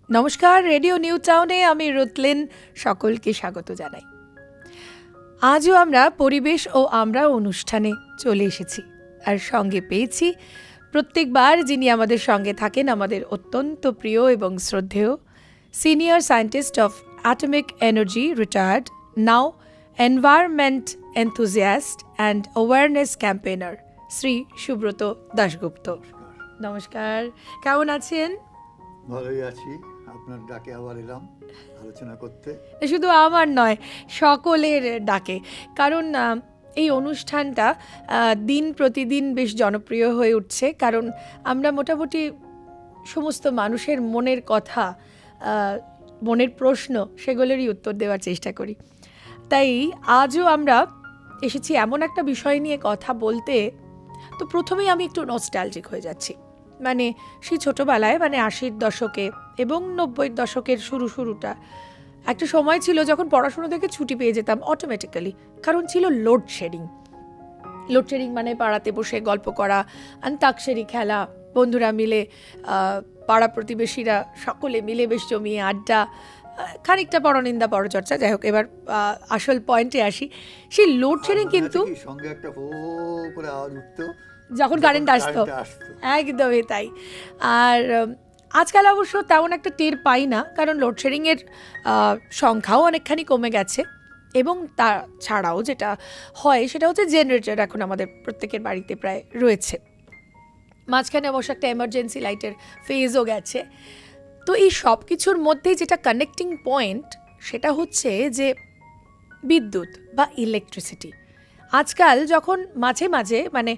নমস্কার, radio new টাউনে আমি রুতলিন সকলকে স্বাগত জানাই। আজও আমরা পরিবেশ ও আমরা অনুষ্ঠানে চলে এসেছি, আর সঙ্গে পেয়েছি প্রত্যেকবার যিনি আমাদের সঙ্গে থাকেন, আমাদের অত্যন্ত প্রিয় এবং শ্রদ্ধেয় senior scientist of atomic energy, retired, now environment enthusiast and awareness campaigner Shri Subrata Dasgupta. নমস্কার, কেমন আছেন? ভালোই আছি, আপনার ডাকে আবার এলাম আলোচনা করতে। শুধু আমার নয়, সকলের ডাকে, কারণ এই অনুষ্ঠানটা দিন প্রতিদিন বেশ জনপ্রিয় হয়ে উঠছে, কারণ আমরা মোটামুটি সমস্ত মানুষের মনের কথা, মনের প্রশ্ন, সেগুলোরই উত্তর দেওয়ার চেষ্টা করি। তাই আজও আমরা এসেছি এমন একটা বিষয় নিয়ে কথা বলতে। তো প্রথমেই আমি একটু নস্টালজিক হয়ে যাচ্ছি, মানে সেই ছোটোবেলায়, মানে 80-র দশকে এবং 90-র দশকের শুরুটা একটা সময় ছিল যখন পড়াশুনো থেকে ছুটি পেয়ে যেতাম অটোমেটিক্যালি, কারণ ছিল লোডশেডিং। লোডশেডিং মানে পাড়াতে বসে গল্প করা, অন্তাক্ষরী খেলা, বন্ধুরা মিলে, পাড়া প্রতিবেশীরা সকলে মিলে বেশ জমিয়ে আড্ডা, খানিকটা পরনিন্দা পরচর্চা। যাই হোক, এবার আসল পয়েন্টে আসি। সেই লোডশেডিং কিন্তু সঙ্গে একটা ফো করে আওয়াজ উঠতো যখন কারেন্ট আসতো, একদমই তাই। আর আজকাল অবশ্য তেমন একটা টের পাই না, কারণ লোডশেডিংয়ের সংখ্যাও অনেকখানি কমে গেছে। এবং তা ছাড়াও যেটা হয় সেটা হচ্ছে জেনারেটর এখন আমাদের প্রত্যেকের বাড়িতে প্রায় রয়েছে। মাঝখানে অবশ্য একটা এমার্জেন্সি লাইটের ফেজও গেছে। তো এই সব কিছুর মধ্যেই যেটা কানেক্টিং পয়েন্ট, সেটা হচ্ছে যে বিদ্যুৎ বা ইলেকট্রিসিটি। আজকাল যখন মাঝে মাঝে, মানে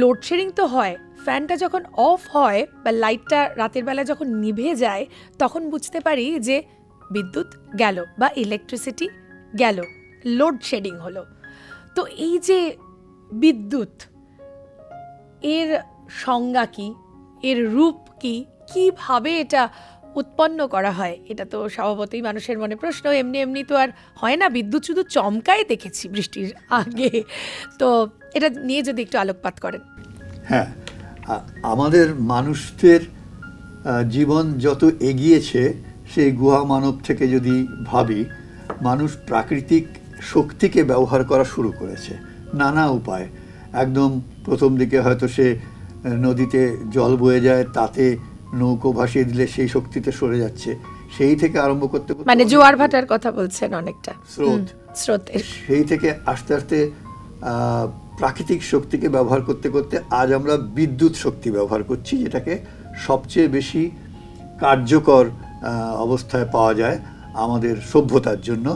লোডশেডিং তো হয়, ফ্যানটা যখন অফ হয় বা লাইটটা রাতের বেলা যখন নিভে যায়, তখন বুঝতে পারি যে বিদ্যুৎ গেল বা ইলেকট্রিসিটি গেল, লোডশেডিং হলো। তো এই যে বিদ্যুৎ, এর সংজ্ঞা কি, এর রূপ কি, কিভাবে এটা উৎপন্ন করা হয়, এটা তো স্বভাবতই মানুষের মনে প্রশ্ন। এমনি এমনি তো আর হয় না, বিদ্যুৎ শুধু চমকায় দেখেছি বৃষ্টির আগে। তো এটা নিয়ে যদি একটু আলোকপাত করেন। হ্যাঁ, আমাদের মানুষদের জীবন যত এগিয়েছে, সেই গুহা মানব থেকে যদি ভাবি, মানুষ প্রাকৃতিক শক্তিকে ব্যবহার করা শুরু করেছে নানা উপায়। একদম প্রথম দিকে হয়তো সে নদীতে জল বয়ে যায়, তাতে নৌকো ভাসিয়ে দিলে সেই শক্তিতে সরে যাচ্ছে, সেই থেকে আরম্ভ করতে, মানে জোয়ার ভাটার কথা বলছেন, অনেকটা স্রোতের, সেই থেকে আস্তে আস্তে প্রাকৃতিক শক্তিকে ব্যবহার করতে করতে আজ আমরা বিদ্যুৎ শক্তি ব্যবহার করছি, যেটাকে সবচেয়ে বেশি কার্যকর অবস্থায় পাওয়া যায় আমাদের সভ্যতার জন্য,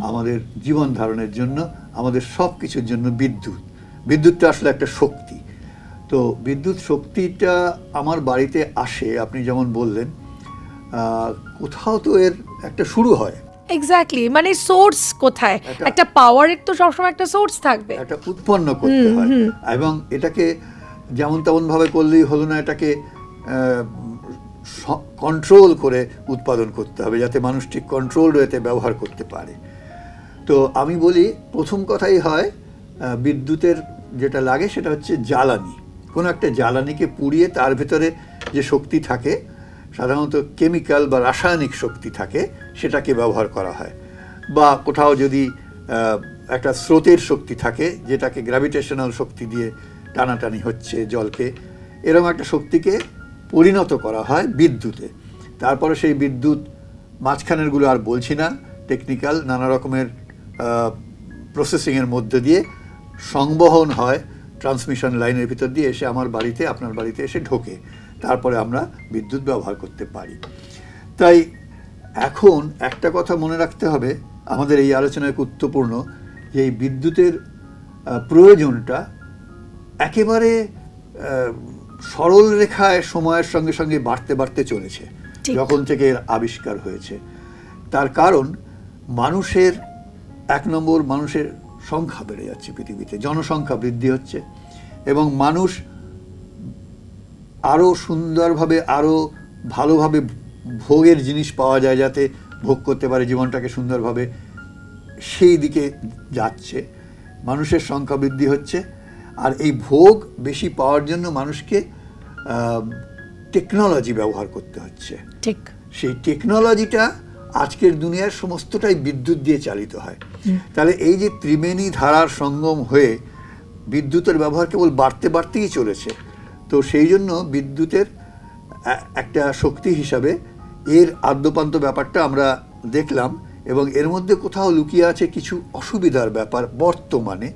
আমাদের জীবন ধারণের জন্য, আমাদের সব কিছুর জন্য। বিদ্যুৎটা আসলে একটা শক্তি। তো বিদ্যুৎ শক্তিটা আমার বাড়িতে আসে, আপনি যেমন বললেন, কোথাও তো এর একটা শুরু হয়। এক্স্যাক্টলি, মানে সোর্স কোথায়? একটা পাওয়ারের তো সবসময় একটা সোর্স থাকবে, একটা উৎপন্ন করতে হয়, এবং এটাকে যেমন তেমন ভাবে করলেই হলো না, এটাকে কন্ট্রোল করে উৎপাদন করতে হবে, যাতে মানুষ ঠিক কন্ট্রোল ওয়েতে ব্যবহার করতে পারে। তো আমি বলি, প্রথম কথাই হয় বিদ্যুতের যেটা লাগে সেটা হচ্ছে জ্বালানি। কোনো একটা জ্বালানিকে পুড়িয়ে তার ভেতরে যে শক্তি থাকে, সাধারণত কেমিক্যাল বা রাসায়নিক শক্তি থাকে, সেটাকে ব্যবহার করা হয়। বা কোথাও যদি একটা স্রোতের শক্তি থাকে, যেটাকে গ্র্যাভিটেশনাল শক্তি দিয়ে টানাটানি হচ্ছে জলকে, এরকম একটা শক্তিকে পরিণত করা হয় বিদ্যুতে। তারপরে সেই বিদ্যুৎ, মাঝখানেরগুলো আর বলছি না, টেকনিক্যাল নানা রকমের প্রসেসিংয়ের মধ্যে দিয়ে সংবহন হয় ট্রান্সমিশন লাইনের ভিতর দিয়ে, এসে আমার বাড়িতে, আপনার বাড়িতে এসে ঢোকে। তারপরে আমরা বিদ্যুৎ ব্যবহার করতে পারি। তাই এখন একটা কথা মনে রাখতে হবে, আমাদের এই আলোচনায় গুরুত্বপূর্ণ, যে এই বিদ্যুতের প্রয়োজনটা একেবারে সরল রেখায় সময়ের সঙ্গে সঙ্গে বাড়তে বাড়তে চলেছে যখন থেকে এর আবিষ্কার হয়েছে। তার কারণ মানুষের, এক নম্বর, মানুষের সংখ্যা বেড়ে যাচ্ছে পৃথিবীতে, জনসংখ্যা বৃদ্ধি হচ্ছে, এবং মানুষ আরও সুন্দরভাবে, আরও ভালোভাবে ভোগের জিনিস পাওয়া যায়, যাতে ভোগ করতে পারে জীবনটাকে সুন্দরভাবে, সেই দিকে যাচ্ছে। মানুষের সংখ্যা বৃদ্ধি হচ্ছে, আর এই ভোগ বেশি পাওয়ার জন্য মানুষকে টেকনোলজি ব্যবহার করতে হচ্ছে। ঠিক, সেই টেকনোলজিটা আজকের দুনিয়ার সমস্তটাই বিদ্যুৎ দিয়ে চালিত হয়। তাহলে এই যে ত্রিবেণী ধারার সঙ্গম হয়ে বিদ্যুতের ব্যবহার কেবল বাড়তেই চলেছে। তো সেই জন্য বিদ্যুতের একটা শক্তি হিসাবে এর আদ্যপান্ত ব্যাপারটা আমরা দেখলাম, এবং এর মধ্যে কোথাও লুকিয়ে আছে কিছু অসুবিধার ব্যাপার বর্তমানে,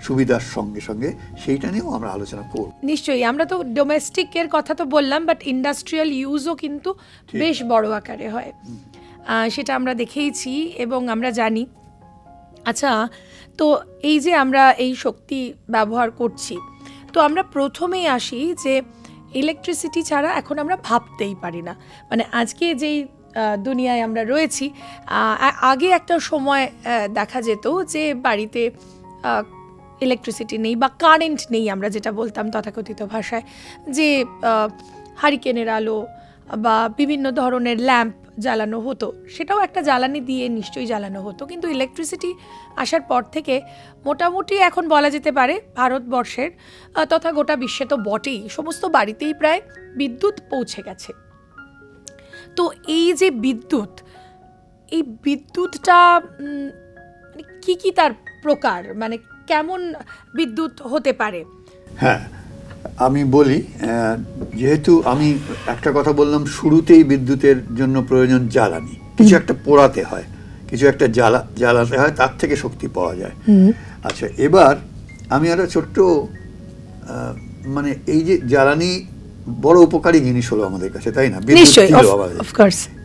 সুবিধার সঙ্গে সঙ্গে সেইটা নিয়েও আমরা আলোচনা করব। নিশ্চয়ই, আমরা তো ডোমেস্টিকের কথা তো বললাম, বাট ইন্ডাস্ট্রিয়াল ইউজও কিন্তু বেশ বড় আকারে হয়, সেটা আমরা দেখেইছি এবং আমরা জানি। আচ্ছা, তো এই যে আমরা এই শক্তি ব্যবহার করছি, তো আমরা প্রথমেই আসি যে ইলেকট্রিসিটি ছাড়া এখন আমরা ভাবতেই পারি না। মানে আজকে যেই দুনিয়ায় আমরা রয়েছি, আগে একটা সময় দেখা যেত যে বাড়িতে ইলেকট্রিসিটি নেই বা কারেন্ট নেই, আমরা যেটা বলতাম তথাকথিত ভাষায়, যে হারিকেনের আলো বা বিভিন্ন ধরনের ল্যাম্প জ্বালানো হতো, সেটাও একটা জ্বালানি দিয়ে নিশ্চয়ই জ্বালানো হতো। কিন্তু ইলেকট্রিসিটি আসার পর থেকে মোটামুটি এখন বলা যেতে পারে ভারতবর্ষের তথা গোটা বিশ্বে তো বটেই, সমস্ত বাড়িতেই প্রায় বিদ্যুৎ পৌঁছে গেছে। তো এই যে বিদ্যুৎ, এই বিদ্যুৎটা কি কি তার প্রকার, মানে কেমন বিদ্যুৎ হতে পারে? হ্যাঁ, আমি বলি, যেহেতু আমি একটা কথা বললাম, শুরুতেই বিদ্যুতের জন্য প্রয়োজন জ্বালানি, কিছু একটা পোড়াতে হয়, কিছু একটা জ্বালাতে হয়, তার থেকে শক্তি পাওয়া যায়। আচ্ছা, এবার আমি একটা ছোট্ট, মানে এই যে জ্বালানি বড় উপকারী জিনিস হলো আমাদের কাছে, তাই না?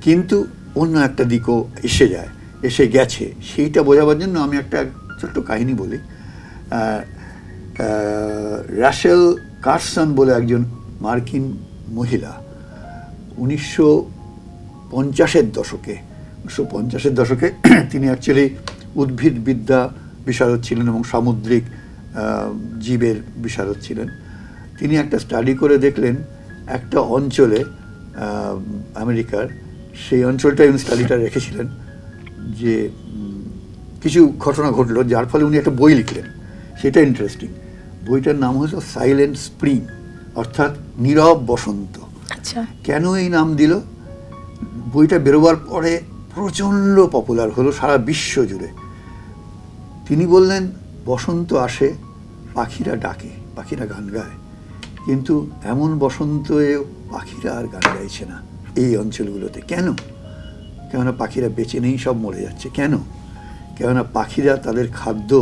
কিন্তু অন্য একটা দিকও এসে গেছে, সেইটা বোঝাবার জন্য আমি একটা ছোট্ট কাহিনী বলি। রাশেল কার্সন বলে একজন মার্কিন মহিলা 1950-এর দশকে তিনি অ্যাকচুয়ালি উদ্ভিদবিদ্যা বিশারদ ছিলেন এবং সামুদ্রিক জীবের বিশারদ ছিলেন। তিনি একটা স্টাডি করে দেখলেন একটা অঞ্চলে, আমেরিকার সেই অঞ্চলটায় উনি স্টাডিটা রেখেছিলেন, যে কিছু ঘটনা ঘটলো যার ফলে উনি একটা বই লিখলেন। সেটা ইন্টারেস্টিং। বইটার নাম হলো সাইলেন্ট স্প্রিং, অর্থাৎ নীরব বসন্ত। আচ্ছা, কেন এই নাম দিল? বইটা বেরোবার পরে প্রচণ্ড পপুলার হলো সারা বিশ্ব জুড়ে। তিনি বললেন, বসন্ত আসে, পাখিরা ডাকে, পাখিরা গান গায়, কিন্তু এমন বসন্তে পাখিরা আর গান গাইছে না এই অঞ্চলগুলোতে। কেন? কেননা পাখিরা বেঁচে নেই, সব মরে যাচ্ছে। কেন? কেননা পাখিরা তাদের খাদ্য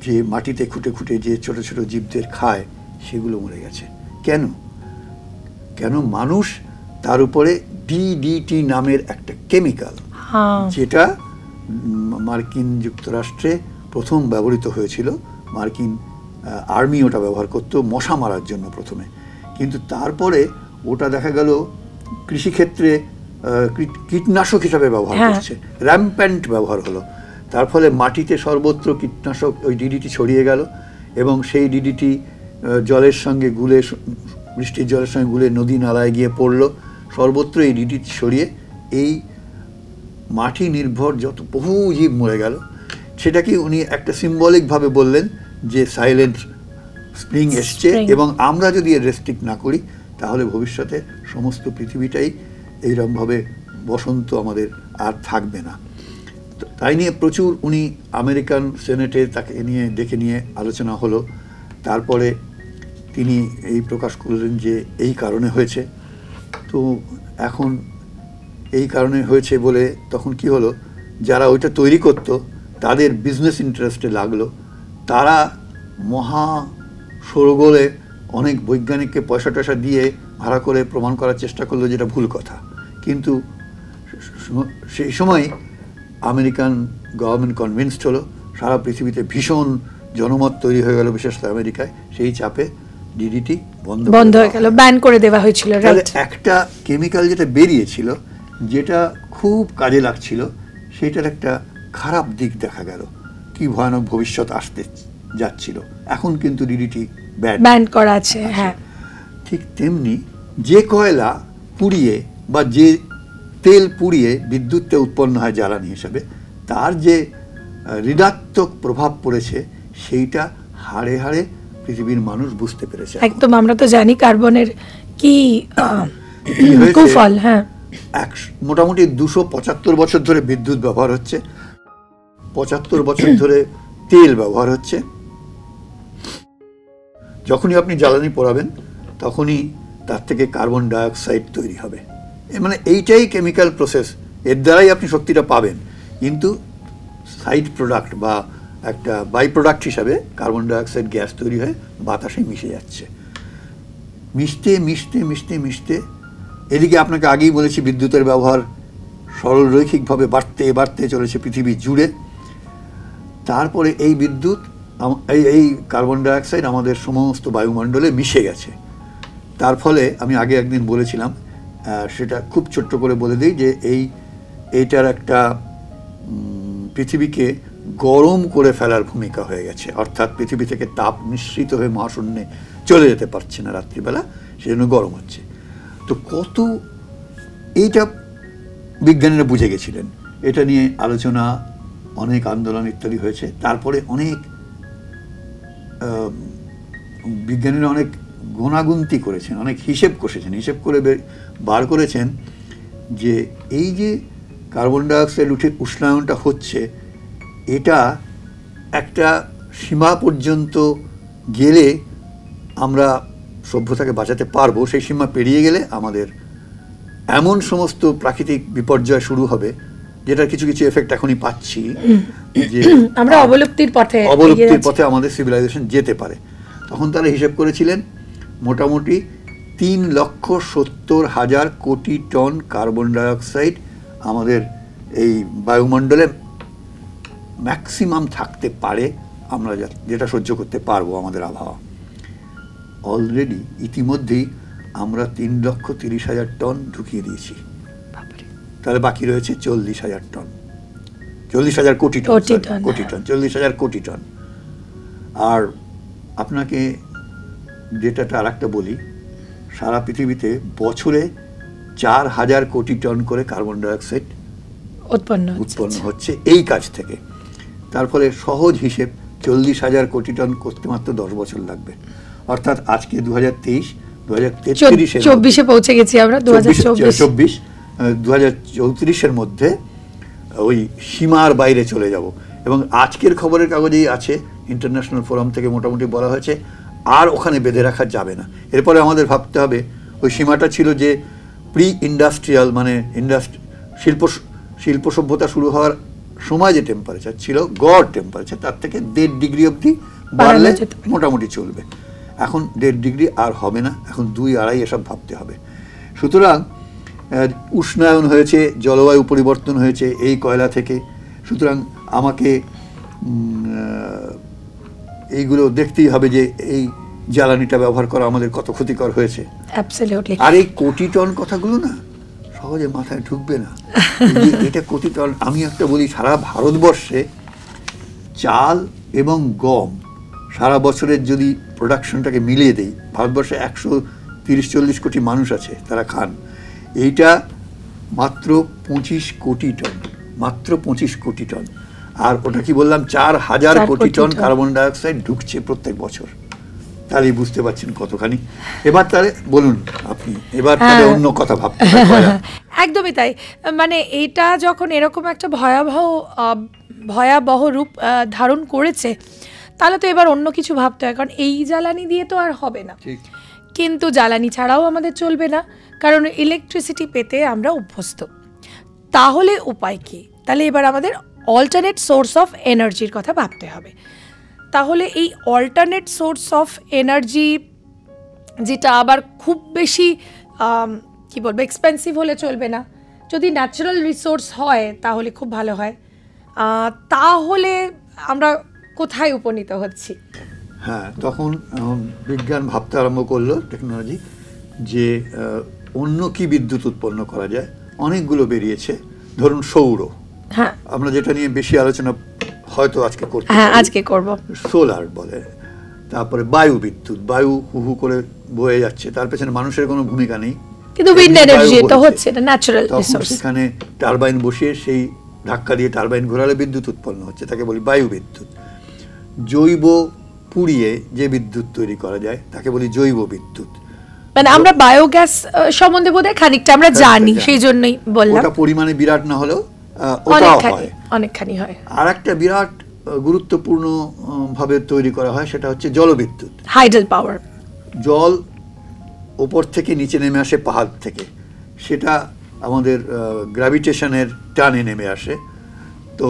যে মাটিতে খুঁটে খুঁটে যে ছোট ছোট জীবদের খায়, সেগুলো মরে গেছে। কেন? মানুষ তার উপরে DDT নামের একটা কেমিক্যাল, যেটা মার্কিন যুক্তরাষ্ট্রে প্রথম ব্যবহৃত হয়েছিল। মার্কিন আর্মি ওটা ব্যবহার করতো মশা মারার জন্য প্রথমে, কিন্তু তারপরে ওটা দেখা গেল কৃষিক্ষেত্রে কীটনাশক হিসাবে ব্যবহার করছে, র্যাম্প্যান্ট ব্যবহার হলো। তার ফলে মাটিতে সর্বত্র কীটনাশক ওই DDT ছড়িয়ে গেল, এবং সেই DDT জলের সঙ্গে গুলে, বৃষ্টির জলের সঙ্গে গুলে নদী নালায় গিয়ে পড়লো। সর্বত্র এই DDT ছড়িয়ে এই মাটি নির্ভর যত বহু জীব মরে গেল। সেটাকে উনি একটা সিম্বলিকভাবে বললেন যে সাইলেন্ট স্প্রিং এসছে, এবং আমরা যদি এর রেস্ট্রিক্ট না করি তাহলে ভবিষ্যতে সমস্ত পৃথিবীটাই এইরকমভাবে বসন্ত আমাদের আর থাকবে না। তাই নিয়ে প্রচুর উনি আমেরিকান সেনেটে তাকে নিয়ে আলোচনা হলো। তারপরে তিনি এই প্রকাশ করলেন যে এই কারণে হয়েছে। তো এখন এই কারণে হয়েছে বলে তখন কি হলো, যারা ওইটা তৈরি করতো তাদের বিজনেস ইন্টারেস্টে লাগলো। তারা মহা সরগোলে অনেক বৈজ্ঞানিককে পয়সা টয়সা দিয়ে ভাড়া করে প্রমাণ করার চেষ্টা করলো যেটা ভুল কথা। কিন্তু সেই সময় আমেরিকান গভর্নমেন্ট কনভিন্সড হলো, সারা পৃথিবীতে ভীষণ জনমত তৈরি হয়ে গেল, বিশেষ করে আমেরিকায়। সেই চাপে DDT বন্ধ হয়ে গেল, ব্যান করে দেওয়া হয়েছিল। একটা কেমিক্যাল যেটা বেরিয়েছিল, যেটা খুব কাজে লাগছিল, সেটার একটা খারাপ দিক দেখা গেল, কি ভয়ানক ভবিষ্যৎ আসতে যাচ্ছিল। এখন কিন্তু DDT ব্যান করা আছে। হ্যাঁ, ঠিক তেমনি যে কয়লা পুড়িয়ে বা যে তেল পুড়িয়ে বিদ্যুৎটা উৎপন্ন হয় জ্বালানি হিসাবে, তার যে ঋণাত্মক প্রভাব পড়েছে সেইটা হাড়ে হাড়ে পৃথিবীর মানুষ বুঝতে পেরেছে। একদম, আমরা তো জানি কার্বনের কি কুফল। হ্যাঁ, মোটামুটি 275 বছর ধরে বিদ্যুৎ ব্যবহার হচ্ছে, 75 বছর ধরে তেল ব্যবহার হচ্ছে। যখনই আপনি জ্বালানি পোড়াবেন তখনই তার থেকে কার্বন ডাইঅক্সাইড তৈরি হবে। মানে এইটাই কেমিক্যাল প্রসেস, এর দ্বারাই আপনি শক্তিটা পাবেন। কিন্তু সাইড প্রোডাক্ট বা একটা বাই প্রোডাক্ট হিসাবে কার্বন ডাইঅক্সাইড গ্যাস তৈরি হয়ে বাতাসে মিশে যাচ্ছে। মিশতে মিশতে মিশতে মিশতে এদিকে আপনাকে আগেই বলেছি বিদ্যুতের ব্যবহার সরল রৈখিকভাবে বাড়তে বাড়তে চলেছে পৃথিবী জুড়ে। তারপরে এই বিদ্যুৎ এই কার্বন ডাইঅক্সাইড আমাদের সমস্ত বায়ুমণ্ডলে মিশে গেছে। তার ফলে আমি আগে একদিন বলেছিলাম, সেটা খুব ছোট্ট করে বলে দিই, যে এইটার একটা পৃথিবীকে গরম করে ফেলার ভূমিকা হয়ে গেছে। অর্থাৎ পৃথিবী থেকে তাপ নিঃসৃত হয়ে মহাশূন্যে চলে যেতে পারছে না রাত্রিবেলা, সেজন্য গরম হচ্ছে। তো এইটা বিজ্ঞানীরা বুঝে গেছিলেন। এটা নিয়ে আলোচনা, অনেক আন্দোলন ইত্যাদি হয়েছে। তারপরে অনেক বিজ্ঞানীরা অনেক গোনাগুন্তি করেছেন, অনেক হিসেব কষেছেন, হিসেব করে বার করেছেন যে এই যে কার্বন ডাইঅক্সাইড উষ্ণায়নটা হচ্ছে, এটা একটা সীমা পর্যন্ত গেলে আমরা সভ্যতাকে বাঁচাতে পারবো। সেই সীমা পেরিয়ে গেলে আমাদের এমন সমস্ত প্রাকৃতিক বিপর্যয় শুরু হবে, যেটার কিছু কিছু এফেক্ট এখনই পাচ্ছি, যে আমরা অবলুপ্তির পথে আমাদের সিভিলাইজেশন যেতে পারে। তখন তারা হিসেব করেছিলেন মোটামুটি 3,70,000 কোটি টন কার্বন ডাইঅক্সাইড আমাদের এই বায়ুমণ্ডলে ম্যাক্সিমাম থাকতে পারে, আমরা যেটা সহ্য করতে পারবো আমাদের আবহাওয়া। অলরেডি ইতিমধ্যেই আমরা 3,30,000 টন ঢুকিয়ে দিয়েছি। তাহলে বাকি রয়েছে 40,000 টন, 40,000 কোটি টন, 40,000 কোটি টন। আর আপনাকে যেটাটা আর একটা বলি, সারা পৃথিবীতে বছরে 4,000 কোটি টন করে কার্বন ডাইঅক্সাইড উৎপন্ন হচ্ছে এই কাজ থেকে। তার ফলে সহজ হিসেব 40,000 কোটি টন করতে মাত্র 10 বছর লাগবে। অর্থাৎ আজকে 2023, 2024 পৌঁছে গেছি আমরা, 2034 মধ্যে ওই সীমার বাইরে চলে যাব। এবং আজকের খবরের কাগজেই আছে, ইন্টারন্যাশনাল ফোরাম থেকে মোটামুটি বলা হয়েছে আর ওখানে বেঁধে রাখা যাবে না। এরপরে আমাদের ভাবতে হবে, ওই সীমাটা ছিল যে প্রি ইন্ডাস্ট্রিয়াল, মানে শিল্প সভ্যতা শুরু হওয়ার সময় যে টেম্পারেচার ছিল, গড় টেম্পারেচার, তার থেকে 1.5 ডিগ্রি অবধি বাড়লে মোটামুটি চলবে। এখন 1.5 ডিগ্রি আর হবে না, এখন 2-2.5 এসব ভাবতে হবে। সুতরাং উষ্ণায়ন হয়েছে, জলবায়ু পরিবর্তন হয়েছে এই কয়লা থেকে। সুতরাং আমাকে এইগুলো দেখতেই হবে যে এই জ্বালানিটা ব্যবহার করা আমাদের কত ক্ষতিকর হয়েছে। আর এই কোটি টন কথাগুলো না সহজে মাথায় ঢুকবে না। এটা কোটি টন, আমি একটা বলি, সারা ভারতবর্ষে চাল এবং গম সারা বছরের যদি প্রোডাকশনটাকে মিলিয়ে দেই, ভারতবর্ষে 130-140 কোটি মানুষ আছে, তারা খান। এইটা মাত্র 25 কোটি টন, মাত্র 25 কোটি টন। আর ওটা কি বললাম, 4,000 কোটি টন কার্বন ডাইঅক্সাইড ঢুকছে প্রত্যেক বছর। তাহলেই বুঝতে পারছেন কতখানি। এবার তাহলে বলুন আপনি, এবার তাহলে অন্য কথা ভাবতে। একদমই তাই। মানে এটা যখন এরকম একটা ভয়াবহ রূপ ধারণ করেছে, তাহলে তো এবার অন্য কিছু ভাবতে হয়, কারণ এই জ্বালানি দিয়ে তো আর হবে না। কিন্তু জ্বালানি ছাড়াও আমাদের চলবে না, কারণ ইলেকট্রিসিটি পেতে আমরা অভ্যস্ত। তাহলে উপায় কি? তাহলে এবার আমাদের অল্টারনেট সোর্স অফ এনার্জির কথা ভাবতে হবে। তাহলে এই অল্টারনেট সোর্স অফ এনার্জি, যেটা আবার খুব বেশি কি বলবো এক্সপেন্সিভ হলে চলবে না, যদি ন্যাচারাল রিসোর্স হয় তাহলে খুব ভালো হয়। তাহলে আমরা কোথায় উপনীত হচ্ছি? হ্যাঁ, তখন বিজ্ঞান ভাবতে আরম্ভ করলো, টেকনোলজি, যে অন্য কি বিদ্যুৎ উৎপন্ন করা যায়। অনেকগুলো বেরিয়েছে, ধরুন সৌর, হ্যাঁ, আমরা যেটা নিয়ে বেশি আলোচনা হয়তো আজকে করব, সোলার বলে। তারপরে বায়ু বিদ্যুৎ, বায়ু হু করে বয়ে যাচ্ছে, তার পেছনে মানুষের কোনো ভূমিকা নেই, কিন্তু উইন্ড এনার্জি তো হচ্ছে, এটা ন্যাচারাল রিসোর্স। সেখানে টারবাইন বসিয়ে সেই ধাক্কা দিয়ে টারবাইন ঘোরালে বিদ্যুৎ উৎপন্ন হচ্ছে, তাকে বলি বায়ু বিদ্যুৎ। জৈব পুড়িয়ে যে বিদ্যুৎ তৈরি করা যায় তাকে বলি জৈব বিদ্যুৎ। মানে আমরা বায়োগ্যাস সম্বন্ধে বোধহয় খানিকটা আমরা জানি, সেই জন্যই বললাম। ওটা পরিমাণে বিরাট না হলেও ওটাও হয়, অনেকখানি হয়। আর একটা বিরাট গুরুত্বপূর্ণ ভাবে তৈরি করা হয়, সেটা হচ্ছে জলবিদ্যুৎ, হাইডল পাওয়ার। জল উপর থেকে নিচে নেমে আসে পাহাড় থেকে, সেটা আমাদের গ্র্যাভিটেশনের টানে নেমে আসে। তো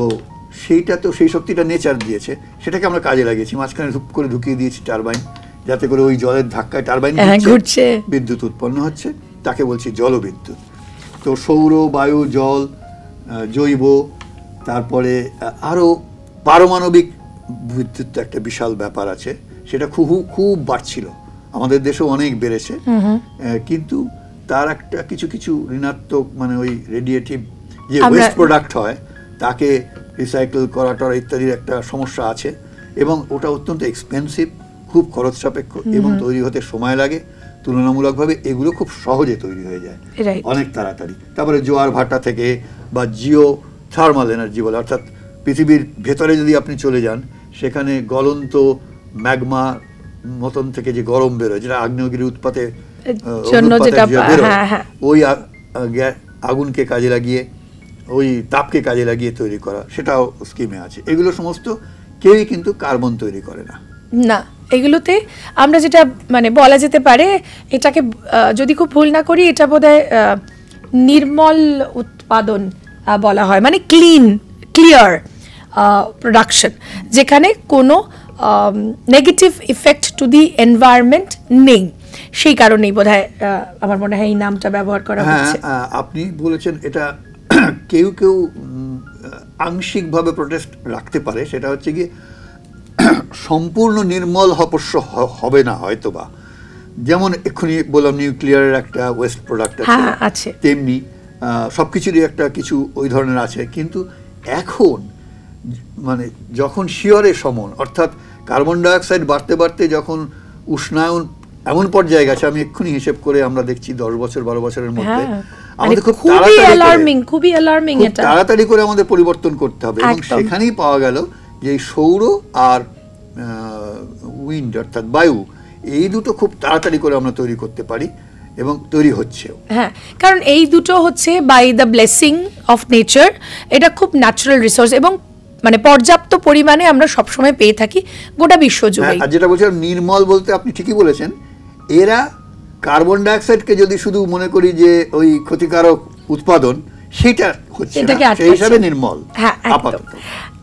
সেইটা তো সেই শক্তিটা নেচার দিয়েছে, সেটাকে আমরা কাজে লাগিয়েছি, মাঝখানে ধূপ করে ঢুকিয়ে দিয়েছি টারবাইন, যাতে করে ওই জলের ধাক্কায় টারবাইন ঘুরছে, বিদ্যুৎ উৎপন্ন হচ্ছে, তাকে বলছি জলবিদ্যুৎ। তো সৌর, বায়ু, জল, জৈব, তারপরে আরও পারমাণবিক বিদ্যুৎ একটা বিশাল ব্যাপার আছে, সেটা খুব বাড়ছিল, আমাদের দেশেও অনেক বেড়েছে, কিন্তু তার একটা কিছু কিছু ঋণাত্মক মানে ওই রেডিয়েটিভ যে ওয়েস্ট প্রোডাক্ট হয় তাকে রিসাইকেল করাটা ইত্যাদির একটা সমস্যা আছে, এবং ওটা অত্যন্ত এক্সপেন্সিভ, খুব খরচ সাপেক্ষ, এবং তৈরি হতে সময় লাগে। তুলনামূলকভাবে এগুলো খুব সহজে তৈরি হয়ে যায় অনেক তাড়াতাড়ি। তারপরে জোয়ার ভাটা থেকে বা জিও থার্মাল এনার্জি বলে, অর্থাৎ পৃথিবীর ভেতরে যদি আপনি চলে যান, সেখানে গলন্ত ম্যাগমা মতন থেকে যে গরম বেরোয়, যেটা আগ্নেয়গিরি উৎপাতে ওই আগুনকে কাজে লাগিয়ে, ওই তাপকে কাজে লাগিয়ে তৈরি করা, সেটাও স্কিমে আছে। এগুলো সমস্ত কেউই কিন্তু কার্বন তৈরি করে না। না, এগুলোতে আমরা যেটা মানে বলা যেতে পারে, এটাকে যদি খুব ভুল না করি, এটা বোধহয় নির্মল উৎপাদন বলা হয়, মানে ক্লিয়ার প্রোডাকশন, যেখানে কোনো negative effect to the environment নেই, সেই কারণেই বোধহয় আমার মনে হয় এই নামটা ব্যবহার করা হচ্ছে। আপনি বলেছেন এটা কেউ কেউ আংশিকভাবে প্রোটেস্ট রাখতে পারে, সেটা হচ্ছে কি সম্পূর্ণ নির্মল অবশ্য হবে না হয়তোবা, যেমন এক্ষুনি বললাম নিউক্লিয়ারের একটা ওয়েস্ট প্রোডাক্ট আছে, তেমনি সবকিছুরই একটা কিছু ওই ধরনের আছে। কিন্তু এখন মানে যখন শিয়রে সমন, অর্থাৎ কার্বন ডাইঅক্সাইড বাড়তে বাড়তে যখন উষ্ণায়ন এমন পর্যায়ে গেছে, আমি এক্ষুনি হিসেব করে আমরা দেখছি 10 বছর 12 বছরের মধ্যে আমাদের খুব তাড়াতাড়ি করে আমাদের পরিবর্তন করতে হবে, এবং সেখানেই পাওয়া গেল যে সৌর আর উইন্ড অর্থাৎ বায়ু, এই দুটো খুব তাড়াতাড়ি করে আমরা তৈরি করতে পারি, এবং তৈরি হচ্ছেও। হ্যাঁ, কারণ এই দুটো হচ্ছে by the blessing of nature, এটা খুব ন্যাচারাল রিসোর্স, এবং মানে পর্যাপ্ত পরিমাণে আমরা সবসময় পেয়ে থাকি গোটা বিশ্ব জুড়ে। আর যেটা বলছিলাম নির্মল বলতে আপনি ঠিকই বলেছেন, এরা কার্বন ডাইঅক্সাইডকে যদি শুধু মনে করি যে ওই ক্ষতিকারক উৎপাদন, সেটা হচ্ছে না, সেই হিসাবে নির্মল। হ্যাঁ,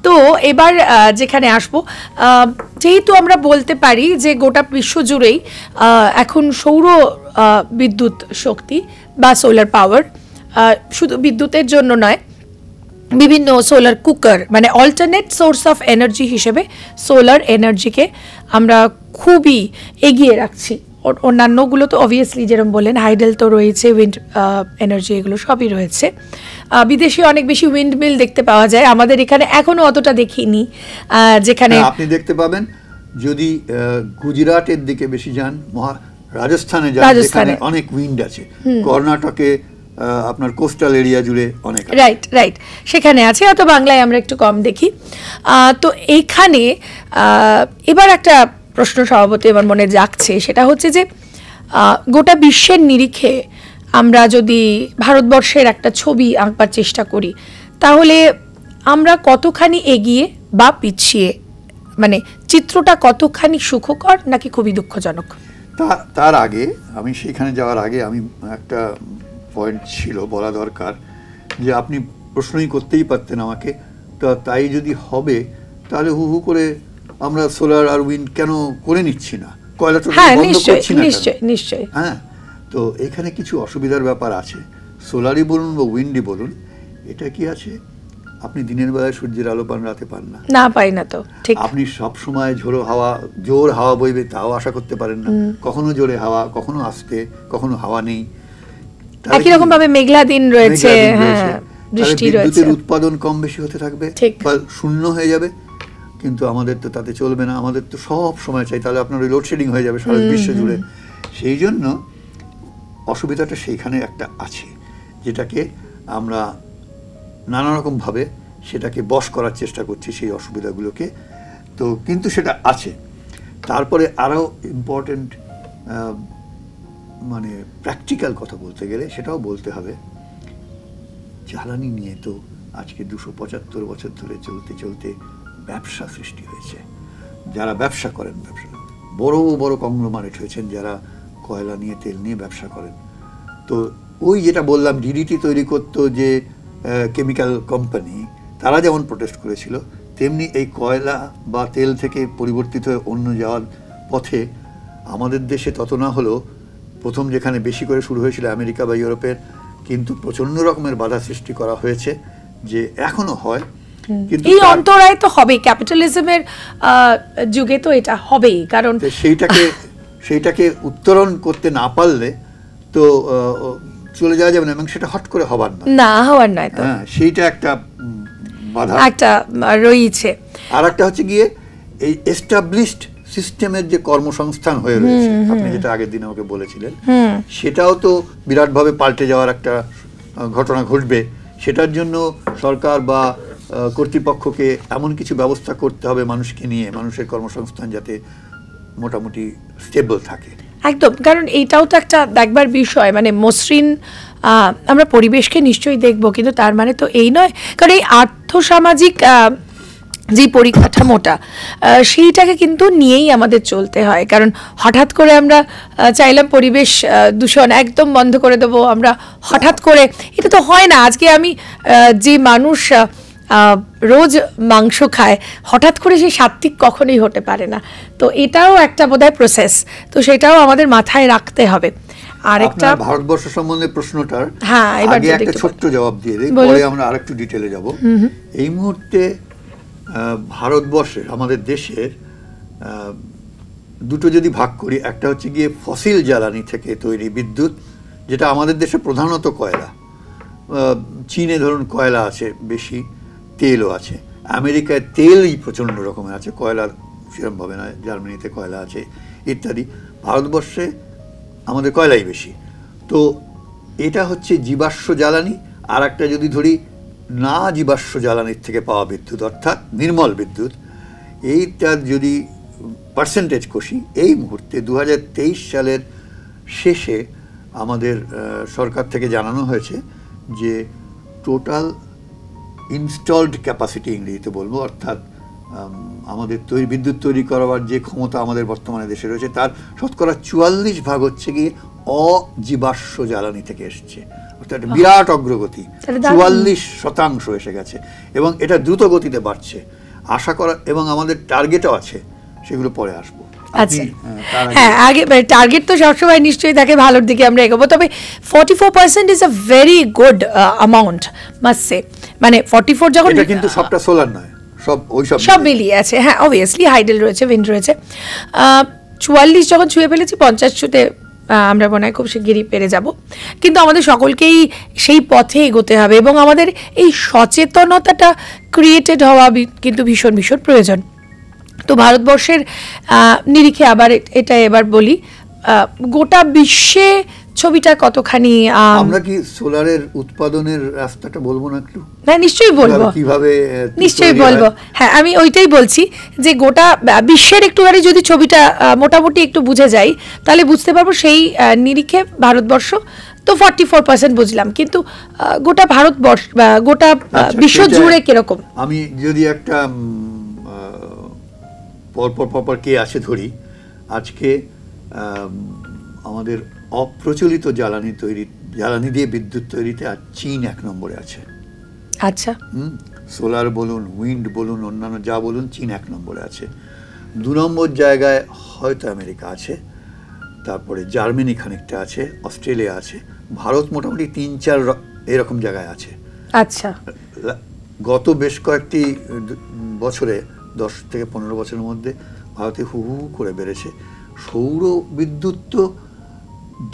তো এবার যেখানে আসবো, যেহেতু আমরা বলতে পারি যে গোটা বিশ্ব জুড়েই এখন সৌর বিদ্যুৎ শক্তি বা সোলার পাওয়ার, শুধু বিদ্যুতের জন্য নয়, বিভিন্ন সোলার কুকার মানে অল্টারনেট সোর্স অফ এনার্জি হিসেবে সোলার এনার্জিকে আমরা খুবই এগিয়ে রাখছি। অন্যান্যগুলো তো অবভিয়াসলি যেরকম বললেন, হাইডেল তো রয়েছে, উইন্ড এনার্জি, এগুলো সবই রয়েছে। বিদেশে অনেক বেশি উইন্ড মিল দেখতে পাওয়া যায়, আমাদের এখানে এখনো অতটা দেখিনি। যেখানে আপনি দেখতে পাবেন যদি গুজরাটের দিকে বেশি যান, রাজস্থানে যান, যেখানে অনেক উইন্ড আছে, কর্ণাটকে আপনার কোস্টাল এরিয়া জুড়ে অনেক, রাইট সেখানে আছে, হয়তো বাংলায় আমরা একটু কম দেখি। তো এইখানে এবার একটা প্রশ্ন স্বভাবতই আমার মনে জাগছে, সেটা হচ্ছে যে গোটা বিশ্বের নিরিখে আমরা যদি ভারতবর্ষের একটা ছবি আঁকবার চেষ্টা করি, তাহলে আমরা কতখানি এগিয়ে বা পিছিয়ে, মানে চিত্রটা কতখানি সুখকর নাকি খুবই দুঃখজনক? তার আগে আমি সেখানে যাওয়ার আগে আমি একটা পয়েন্ট ছিল বলা দরকার, যে আপনি প্রশ্নই করতেই পারতেন আমাকে, তো তাই যদি হবে তাহলে হু করে আমরা সোলার আর উইন্ড কেন করে নিচ্ছি না, কয়লাটা বন্ধ করছি না? নিশ্চয়ই। হ্যাঁ, তো এখানে কিছু অসুবিধার ব্যাপার আছে। সোলারই বলুন বা উইন্ডই বলুন, এটা কি আছে, আপনি দিনের বেলায় সূর্যের আলো পান, রাতে পান না, পাই না তো ঠিক। আপনি সব সময় জোর হাওয়া বইবে তাও আশা করতে পারেন না, কখনো জোরে হাওয়া, কখনো আস্তে, কখনো হাওয়া নেই। একই রকম ভাবে মেঘলা দিন রয়েছে, বৃষ্টি রয়েছে, বিদ্যুতের উৎপাদন কম বেশি হতে থাকবে বা শূন্য হয়ে যাবে, কিন্তু আমাদের তো তাতে চলবে না, আমাদের তো সব সময় চাই, তাহলে আপনার ওই লোডশেডিং হয়ে যাবে সারা বিশ্ব জুড়ে। সেই জন্য অসুবিধাটা সেইখানে একটা আছে, যেটাকে আমরা নানা রকমভাবে সেটাকে বশ করার চেষ্টা করছি, সেই অসুবিধাগুলোকে। তো কিন্তু সেটা আছে। তারপরে আরও ইম্পর্টেন্ট মানে প্র্যাকটিক্যাল কথা বলতে গেলে সেটাও বলতে হবে, জ্বালানি নিয়ে তো আজকে 275 বছর ধরে চলতে চলতে ব্যবসা সৃষ্টি হয়েছে। যারা ব্যবসা করেন, ব্যবসা বড় বড় কংগ্লোমারেট হয়েছেন যারা কয়লা নিয়ে, তেল নিয়ে ব্যবসা করেন। তো ওই যেটা বললাম, ডিডিটি তৈরি করতো যে কেমিক্যাল কোম্পানি, তারা যেমন প্রোটেস্ট করেছিল, তেমনি এই কয়লা বা তেল থেকে পরিবর্তিত হয়ে অন্য যাওয়ার পথে আমাদের দেশে তত না হলেও প্রথম যেখানে বেশি করে শুরু হয়েছিল আমেরিকা বা ইউরোপের, কিন্তু প্রচণ্ড রকমের বাধা সৃষ্টি করা হয়েছে, যে এখনো হয়। কিন্তু এই অন্তরায় তো হবেই, ক্যাপিটালিজমের যুগে তো এটা হবেই, কারণ সেইটাকে উত্তরণ করতে না পারলে তো চলে যাওয়া যাবে না, এবং সেটা হট করে হওয়ার নয় তো, হ্যাঁ, সেইটা একটা বাধা একটা রয়েছে। আর একটা হচ্ছে গিয়ে এই এস্টাবলিশড সিস্টেমের যে কর্মসংস্থান হয়ে রয়েছে, আপনি যেটা আগের দিন আমাকে বলেছিলেন, সেটাও তো বিরাটভাবে পাল্টে যাওয়ার একটা ঘটনা ঘটবে। সেটার জন্য সরকার বা কর্তৃপক্ষকে এমন কিছু ব্যবস্থা করতে হবে মানুষকে নিয়ে, মানুষের কর্মসংস্থান যাতে মোটামুটি স্টেবল থাকে। একদম, কারণ এইটাও তো একটা দেখবার বিষয়, মানে মসৃণ আমরা পরিবেশকে নিশ্চয়ই দেখব, কিন্তু তার মানে তো এই নয়, কারণ এই আর্থসামাজিক যে পরিকাঠামোটা সেইটাকে কিন্তু নিয়েই আমাদের চলতে হয়। কারণ হঠাৎ করে আমরা চাইলাম পরিবেশ দূষণ একদম বন্ধ করে দেবো, আমরা হঠাৎ করে, এটা তো হয় না। আজকে আমি যে মানুষ রোজ মাংস খায়, হঠাৎ করে সেই সাত্ত্বিক কখনোই হতে পারে না। তো এটাও একটা বোধহয় প্রসেস, তো সেটাও আমাদের মাথায় রাখতে হবে। আর একটা ভারতবর্ষ সম্বন্ধে প্রশ্নটার আগে একটা ছোট্ট জবাব দিয়ে দিই, পরে আমরা আরেকটু ডিটেলে যাব। এই মুহূর্তে ভারতবর্ষের, আমাদের দেশের দুটো যদি ভাগ করি, একটা হচ্ছে গিয়ে ফসিল জ্বালানি থেকে তৈরি বিদ্যুৎ, যেটা আমাদের দেশে প্রধানত কয়লা, চীনে ধরুন কয়লা আছে বেশি, তেলও আছে, আমেরিকায় তেলই প্রচণ্ড রকমের আছে, কয়লা সেরকমভাবে নয়, জার্মানিতে কয়লা আছে ইত্যাদি। ভারতবর্ষে আমাদের কয়লাই বেশি। তো এটা হচ্ছে জীবাশ্ম জ্বালানি। আর একটা যদি ধরি না জীবাশ্ম জ্বালানির থেকে পাওয়া বিদ্যুৎ, অর্থাৎ নির্মল বিদ্যুৎ, এইটার যদি পার্সেন্টেজ কষি, এই মুহূর্তে 2023 সালের শেষে আমাদের সরকার থেকে জানানো হয়েছে যে টোটাল ইনস্টলড ক্যাপাসিটি, ইংরেজিতে বলবো, অর্থাৎ আমাদের বিদ্যুৎ তৈরি করবার যে ক্ষমতা আমাদের বর্তমানে দেশে রয়েছে, তার শতকরা 44% হচ্ছে গিয়ে অজীবাশ্ম জ্বালানি থেকে এসছে। অর্থাৎ বিরাট অগ্রগতি, 44% এসে গেছে, এবং এটা দ্রুত গতিতে বাড়ছে আশা করা, এবং আমাদের টার্গেটও আছে, সেগুলো পরে আসবো। আচ্ছা, হ্যাঁ, আগে টার্গেট তো সবসময় নিশ্চয়ই থাকে ভালোর দিকে আমরা এগোবো, তবে 44% is a very good amount must say. মানে 44 যখন, এটা কিন্তু সবটা সোলার নয়, সব মিলিয়ে আছে, হ্যাঁ, অবভিয়াসলি হাইডেল রয়েছে, উইন্ড রয়েছে। 44 যখন ছুঁয়ে ফেলেছি, 50 ছুঁতে আমরা মনে হয় খুব শিগগিরই পেরে যাব। কিন্তু আমাদের সকলকেই সেই পথে এগোতে হবে, এবং আমাদের এই সচেতনতাটা ক্রিয়েটেড হওয়া কিন্তু ভীষণ ভীষণ প্রয়োজন। তো ভারতবর্ষের নিরিখে আবার এটা এবার বলি, গোটা বিশ্বে ছবিটা কতখানি, আমরা কি সোলারের উৎপাদনের রাস্তাটা বলবো না একটু? হ্যাঁ, নিশ্চয়ই বলবো, কিভাবে নিশ্চয়ই বলবো। হ্যাঁ, আমি ওইটাই বলছি যে গোটা বিশ্বের একটুখানি যদি ছবিটা মোটামুটি একটু বুঝে যাই, তাহলে বুঝতে পারবো সেই নিরিখে ভারতবর্ষ তো 44% বুঝলাম, কিন্তু গোটা ভারতবর্ষ, গোটা বিশ্ব জুড়ে কিরকম। আমি যদি একটা পরপর কে আছে ধরি, আজকে আমাদের অপ্রচলিত জ্বালানি দিয়ে বিদ্যুৎ তৈরিতে আর চীন 1 নম্বরে আছে। আচ্ছা, সোলার বলুন, উইন্ড বলুন, অন্যান্য যা বলুন, চীন 1 নম্বরে আছে। 2 নম্বর জায়গায় হয়তো আমেরিকা আছে, তারপরে জার্মানি খানিকটা আছে, অস্ট্রেলিয়া আছে, ভারত মোটামুটি 3-4 এরকম জায়গায় আছে। আচ্ছা, গত বেশ কয়েকটি বছরে, 10 থেকে 15 বছরের মধ্যে ভারতে হু হু করে বেড়েছে। সৌর বিদ্যুৎ তো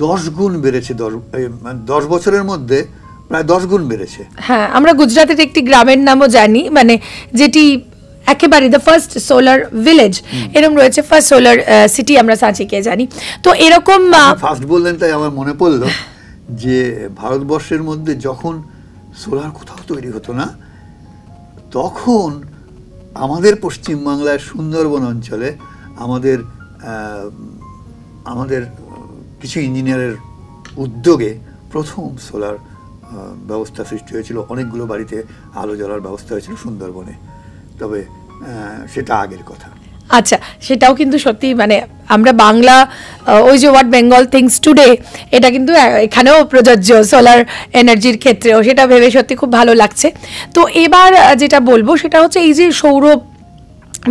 10 গুণ বেড়েছে, 10 বছরের মধ্যে প্রায় 10 গুণ বেড়েছে। হ্যাঁ, আমরা গুজরাটের একটি গ্রামের নামও জানি, মানে যেটি একেবারে দ্য ফার্স্ট সোলার ভিলেজ, এরকম রয়েছে, ফার্স্ট সোলার সিটি আমরা সাঁচিকে জানি। তো এরকম ফার্স্ট বললেন তাই আমার মনে পড়লো যে ভারতবর্ষের মধ্যে যখন সোলার কোথাও তৈরি হতো না, তখন আমাদের পশ্চিমবাংলার সুন্দরবন অঞ্চলে আমাদের কিছু ইঞ্জিনিয়ারের উদ্যোগে প্রথম সোলার ব্যবস্থা সৃষ্টি হয়েছিল। অনেকগুলো বাড়িতে আলো জ্বলার ব্যবস্থা হয়েছিল সুন্দরবনে, তবে সেটা আগের কথা। আচ্ছা, সেটাও কিন্তু সত্যি, মানে আমরা বাংলা ওই যে হোয়াট বেঙ্গল থিংস টুডে, এটা কিন্তু এখানেও প্রযোজ্য সোলার এনার্জির ক্ষেত্রেও, সেটা ভেবে সত্যি খুব ভালো লাগছে। তো এবার যেটা বলবো সেটা হচ্ছে এই যে সৌর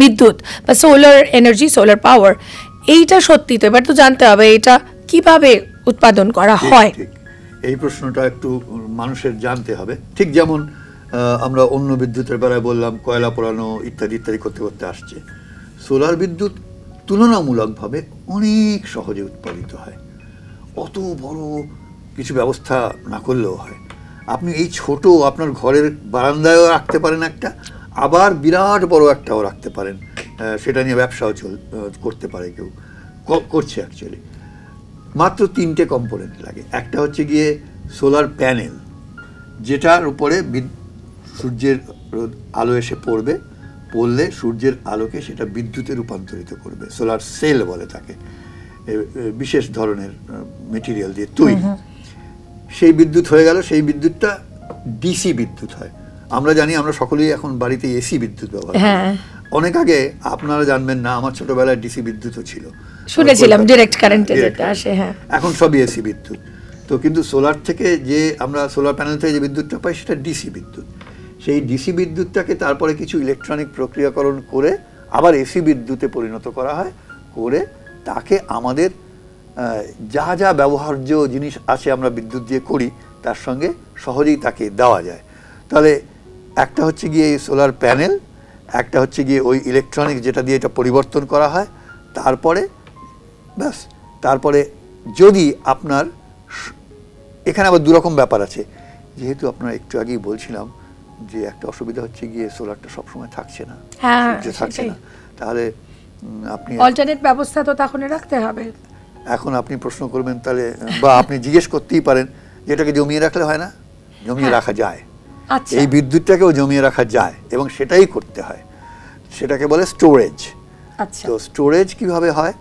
বিদ্যুৎ বা সোলার এনার্জি, সোলার পাওয়ার, এইটা সত্যি তো এবার তো জানতে হবে এটা কিভাবে উৎপাদন করা হয়। এই প্রশ্নটা একটু মানুষের জানতে হবে। ঠিক যেমন আমরা অন্য বিদ্যুতের বেলায় বললাম কয়লা পোড়ানো ইত্যাদি ইত্যাদি করতে করতে আসছে, সোলার বিদ্যুৎ তুলনামূলকভাবে অনেক সহজে উৎপাদিত হয়। অত বড় কিছু ব্যবস্থা না করলেও হয়। আপনি এই ছোট আপনার ঘরের বারান্দায়ও রাখতে পারেন একটা, আবার বিরাট বড় একটাও রাখতে পারেন, সেটা নিয়ে ব্যবসাও করতে পারে, কেউ করছে অ্যাকচুয়ালি। মাত্র 3টে কম্পোনেন্ট লাগে। একটা হচ্ছে গিয়ে সোলার প্যানেল, যেটার উপরে সূর্যের আলো এসে পড়লে সূর্যের আলোকে সেটা বিদ্যুতে রূপান্তরিত করবে। সোলার সেল বলে তাকে, বিশেষ ধরনের মেটেরিয়াল দিয়ে তৈরি। সেই বিদ্যুৎ হয়ে গেল, সেই বিদ্যুৎটা ডিসি বিদ্যুৎ হয়। আমরা জানি, আমরা সকলেই এখন বাড়িতে এসি বিদ্যুৎ ব্যবহার করি। অনেক আগে আপনারা জানবেন না, আমার ছোটবেলায় ডিসি বিদ্যুৎও ছিল, শুনেছিলাম ডিরেক্ট কারেন্টে যেটা আসে। হ্যাঁ, এখন সবই এসি বিদ্যুৎ। তো কিন্তু সোলার থেকে যে আমরা সোলার প্যানেল থেকে যে বিদ্যুৎটা পাই সেটা ডিসি বিদ্যুৎ। সেই ডিসি বিদ্যুৎটাকে তারপরে কিছু ইলেকট্রনিক প্রক্রিয়াকরণ করে আবার এসি বিদ্যুতে পরিণত করা হয়, করে তাকে আমাদের যা যা ব্যবহার্য জিনিস আছে আমরা বিদ্যুৎ দিয়ে করি তার সঙ্গে সহজেই তাকে দেওয়া যায়। তাহলে একটা হচ্ছে গিয়ে এই সোলার প্যানেল, একটা হচ্ছে গিয়ে ওই ইলেকট্রনিক যেটা দিয়ে এটা পরিবর্তন করা হয়। তারপরে যদি আপনার এখানে আবার দুরকম ব্যাপার আছে, যেহেতু আপনারা একটু আগেই বলছিলাম যে একটা অসুবিধা হচ্ছে গিয়ে সোলারটা সবসময় থাকছে না, থাকছে না, তাহলে আপনি অল্টারনেট ব্যবস্থা তো তখন রাখতে হবে। এখন আপনি প্রশ্ন করবেন তাহলে, বা আপনি জিজ্ঞেস করতেই পারেন যেটাকে জমিয়ে রাখলে হয় না? জমিয়ে রাখা যায়, এই বিদ্যুৎটাকেও জমিয়ে রাখা যায় এবং সেটাই করতে হয়। সেটাকে বলে স্টোরেজ। তো স্টোরেজ কিভাবে হয়?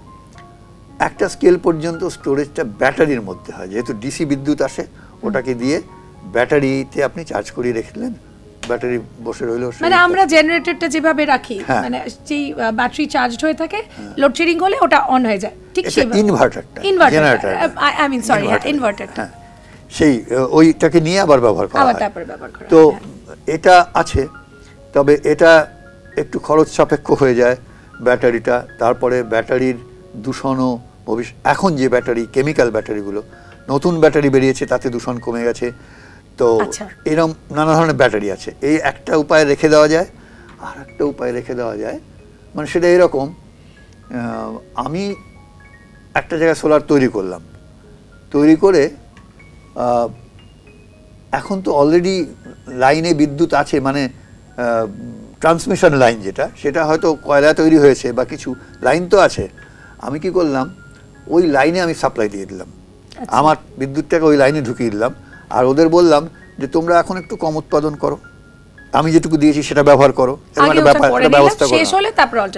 একটা স্কেল পর্যন্ত স্টোরেজটা ব্যাটারির মধ্যে হয়। যেহেতু ডিসি বিদ্যুৎ আসে, ওটাকে দিয়ে ব্যাটারিতে আপনি চার্জ করিয়ে রেখেলেন, ব্যাটারি বসে রইল। মানে আমরা জেনারেটরটা যেভাবে রাখি, মানে যেই ব্যাটারি চার্জড হয়ে থাকে, লোডশেডিং হলে ওটা অন হয়ে যায়, ঠিক সেভাবে। ইনভার্টারটা, জেনারেটর, আই মিন সরি, ইনভার্টারটা, সেই ওইটাকে নিয়ে আবার ব্যবহার করা হয়। তো এটা আছে, তবে এটা একটু খরচ সাপেক্ষ হয়ে যায় ব্যাটারিটা। তারপরে ব্যাটারির দূষণও এখন যে ব্যাটারি, কেমিক্যাল ব্যাটারিগুলো, নতুন ব্যাটারি বেরিয়েছে, তাতে দূষণ কমে গেছে। তো এরকম নানা ধরনের ব্যাটারি আছে। এই একটা উপায় রেখে দেওয়া যায়, আর একটা উপায় রেখে দেওয়া যায়, মানে সেটা এরকম, আমি একটা জায়গায় সোলার তৈরি করলাম, তৈরি করে এখন তো অলরেডি লাইনে বিদ্যুৎ আছে, মানে ট্রান্সমিশন লাইন যেটা, সেটা হয়তো কয়লা তৈরি হয়েছে বা কিছু লাইন তো আছে। আমি কি করলাম, ওই লাইনে আমি সাপ্লাই দিয়ে দিলাম, আমার বিদ্যুৎটাকে ওই লাইনে ঢুকিয়ে দিলাম, আর ওদের বললাম যে তোমরা এখন একটু কম উৎপাদন করো, আমি যেটুকু দিয়েছি সেটা ব্যবহার করো, একটা ব্যবস্থা করো।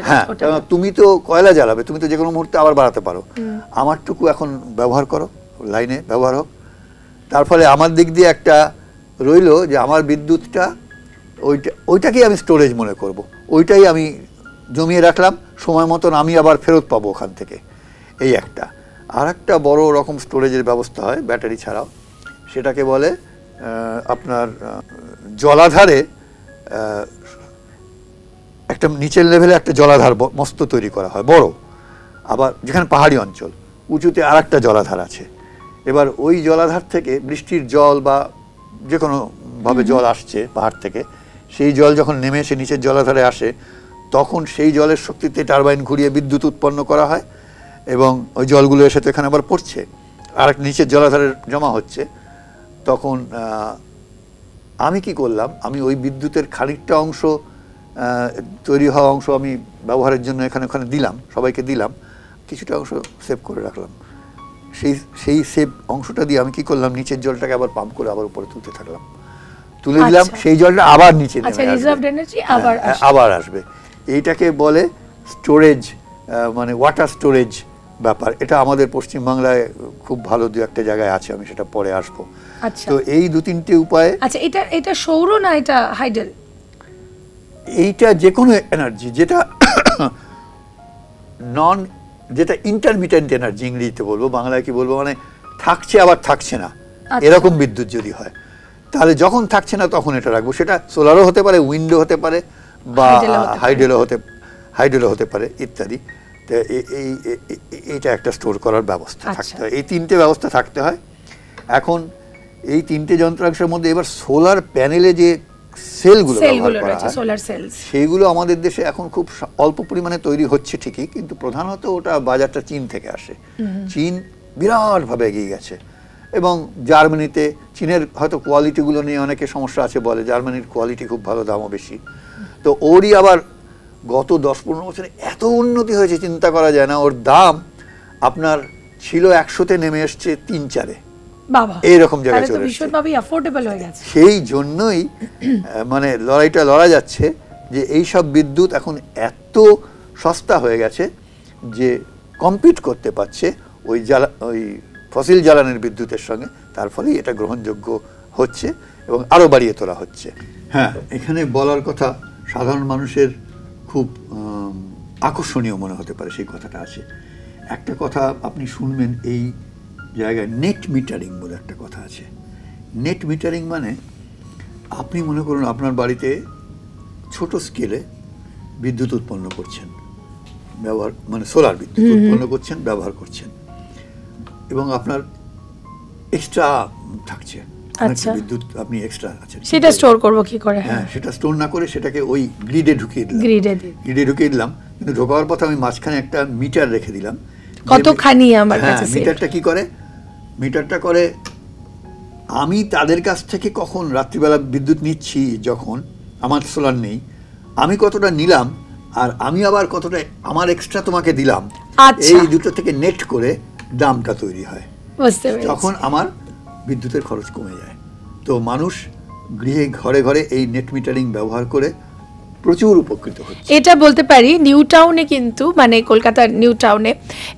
হ্যাঁ, তুমি তো কয়লা জ্বালাবে, তুমি তো যে কোনো মুহূর্তে আবার বাড়াতে পারো, আমারটুকু এখন ব্যবহার করো, লাইনে ব্যবহার হোক। তার ফলে আমার দিক দিয়ে একটা রইল যে আমার বিদ্যুৎটা ওইটাকেই আমি স্টোরেজ মনে করব, ওইটাই আমি জমিয়ে রাখলাম, সময় মতন আমি আবার ফেরত পাবো ওখান থেকে। এই একটা। আর একটা বড় রকম স্টোরেজের ব্যবস্থা হয় ব্যাটারি ছাড়াও, সেটাকে বলে আপনার জলাধারে একটা নিচের লেভেলে একটা জলাধার মস্ত তৈরি করা হয় বড়, আবার যেখানে পাহাড়ি অঞ্চল, উঁচুতে আর একটা জলাধার আছে। এবার ওই জলাধার থেকে বৃষ্টির জল বা যে কোনোভাবে জল আসছে পাহাড় থেকে, সেই জল যখন নেমে এসে নিচের জলাধারে আসে, তখন সেই জলের শক্তিতে টারবাইন ঘুরিয়ে বিদ্যুৎ উৎপন্ন করা হয়, এবং ওই জলগুলো এসে তো এখানে আবার পড়ছে, আর নিচের জলাধারে জমা হচ্ছে। তখন আমি কি করলাম, আমি ওই বিদ্যুতের খানিকটা অংশ, তৈরি হওয়া অংশ আমি ব্যবহারের জন্য ওখানে দিলাম, সবাইকে দিলাম, কিছুটা অংশ সেভ করে রাখলাম। সেই সেভ অংশটা দিয়ে আমি কি করলাম, নিচের জলটাকে আবার পাম্প করে আবার উপরে তুলতে থাকলাম, তুলে দিলাম, সেই জলটা আবার নিচে আবার আসবে। এইটাকে বলে স্টোরেজ, মানে ওয়াটার স্টোরেজ ব্যাপার, এটা আমাদের পশ্চিমবাংলায় খুব ভালো দু একটা জায়গায় আছে, আমি সেটা পরে আসবো। আচ্ছা, তো এই 2-3টে উপায়ে। আচ্ছা, এটা সৌর না এটা হাইডেল? এইটা যে কোনো এনার্জি যেটা যেটা ইন্টারমিটেন্ট এনার্জি ইংরেজিতে বলবো, বাংলায় কি বলবো, মানে থাকছে আবার থাকছে না, এরকম বিদ্যুৎ যদি হয় তাহলে যখন থাকছে না তখন এটা রাখবো। সেটা সোলারও হতে পারে, উইন্ডও হতে পারে, বা হাইডেলও হতে পারে ইত্যাদি। তো এইটা একটা স্টোর করার ব্যবস্থা থাকতে হয়। এই 3টে ব্যবস্থা থাকতে হয়। এখন এই 3টে যন্ত্রাংশের মধ্যে এবার সোলার প্যানেলে যে সেলগুলো ব্যবহার করা হয়, সেইগুলো আমাদের দেশে এখন খুব অল্প পরিমাণে তৈরি হচ্ছে ঠিকই, কিন্তু প্রধানত ওটা বাজারটা চীন থেকে আসে। চীন বিরাটভাবে এগিয়ে গেছে, এবং জার্মানিতে, চীনের হয়তো কোয়ালিটিগুলো নিয়ে অনেকে সমস্যা আছে বলে, জার্মানির কোয়ালিটি খুব ভালো, দামও বেশি। তো ওরই আবার গত 10-15 বছরে এত উন্নতি হয়েছে চিন্তা করা যায় না। ওর দাম আপনার ছিল 100-তে নেমে এসছে 3-4-এ, এইরকম জায়গায় চলে এসেছে। সেই জন্যই মানে লড়াইটা লড়া যাচ্ছে যে এইসব বিদ্যুৎ এখন এত সস্তা হয়ে গেছে যে কম্পিট করতে পারছে ওই ফসিল জ্বালানির বিদ্যুতের সঙ্গে। তার ফলেই এটা গ্রহণযোগ্য হচ্ছে এবং আরও বাড়িয়ে তোলা হচ্ছে। হ্যাঁ, এখানে বলার কথা সাধারণ মানুষের খুব আকর্ষণীয় মনে হতে পারে, সেই কথাটা আছে। একটা কথা আপনি শুনবেন এই জায়গায়, নেট মিটারিং বলে একটা কথা আছে। নেট মিটারিং মানে আপনি মনে করুন আপনার বাড়িতে ছোট স্কেলে বিদ্যুৎ উৎপন্ন করছেন, মানে সোলার বিদ্যুৎ উৎপন্ন করছেন, ব্যবহার করছেন, এবং আপনার এক্সট্রা থাকছে, বিদ্যুৎ আপনি এক্সট্রা আছে, সেটা স্টোর করব কি করে? হ্যাঁ, সেটা স্টোর না করে সেটাকে ওই গ্রিডে ঢুকিয়ে দিলাম। কিন্তু ঢোকার পথে আমি মাঝখানে একটা মিটার রেখে দিলাম। কতখানি আমার কাছে মিটারটা কি করে? মিটারটা করে আমি তাদের কাছ থেকে কখন রাত্রিবেলা বিদ্যুৎ নিচ্ছি, যখন আমার সোলার নেই, আমি কতটা নিলাম আর আমি আবার কতটা আমার এক্সট্রা তোমাকে দিলাম, এই দুটো থেকে নেট করে দামটা তৈরি হয়। তখন আমার বিদ্যুতের খরচ কমে যায়। তো মানুষ গৃহে ঘরে ঘরে এই নেট মিটারিং ব্যবহার করে প্রচুর উপকৃত হচ্ছে। এটা বলতে পারি নিউ টাউনে, কিন্তু মানে কলকাতার নিউ টাউনে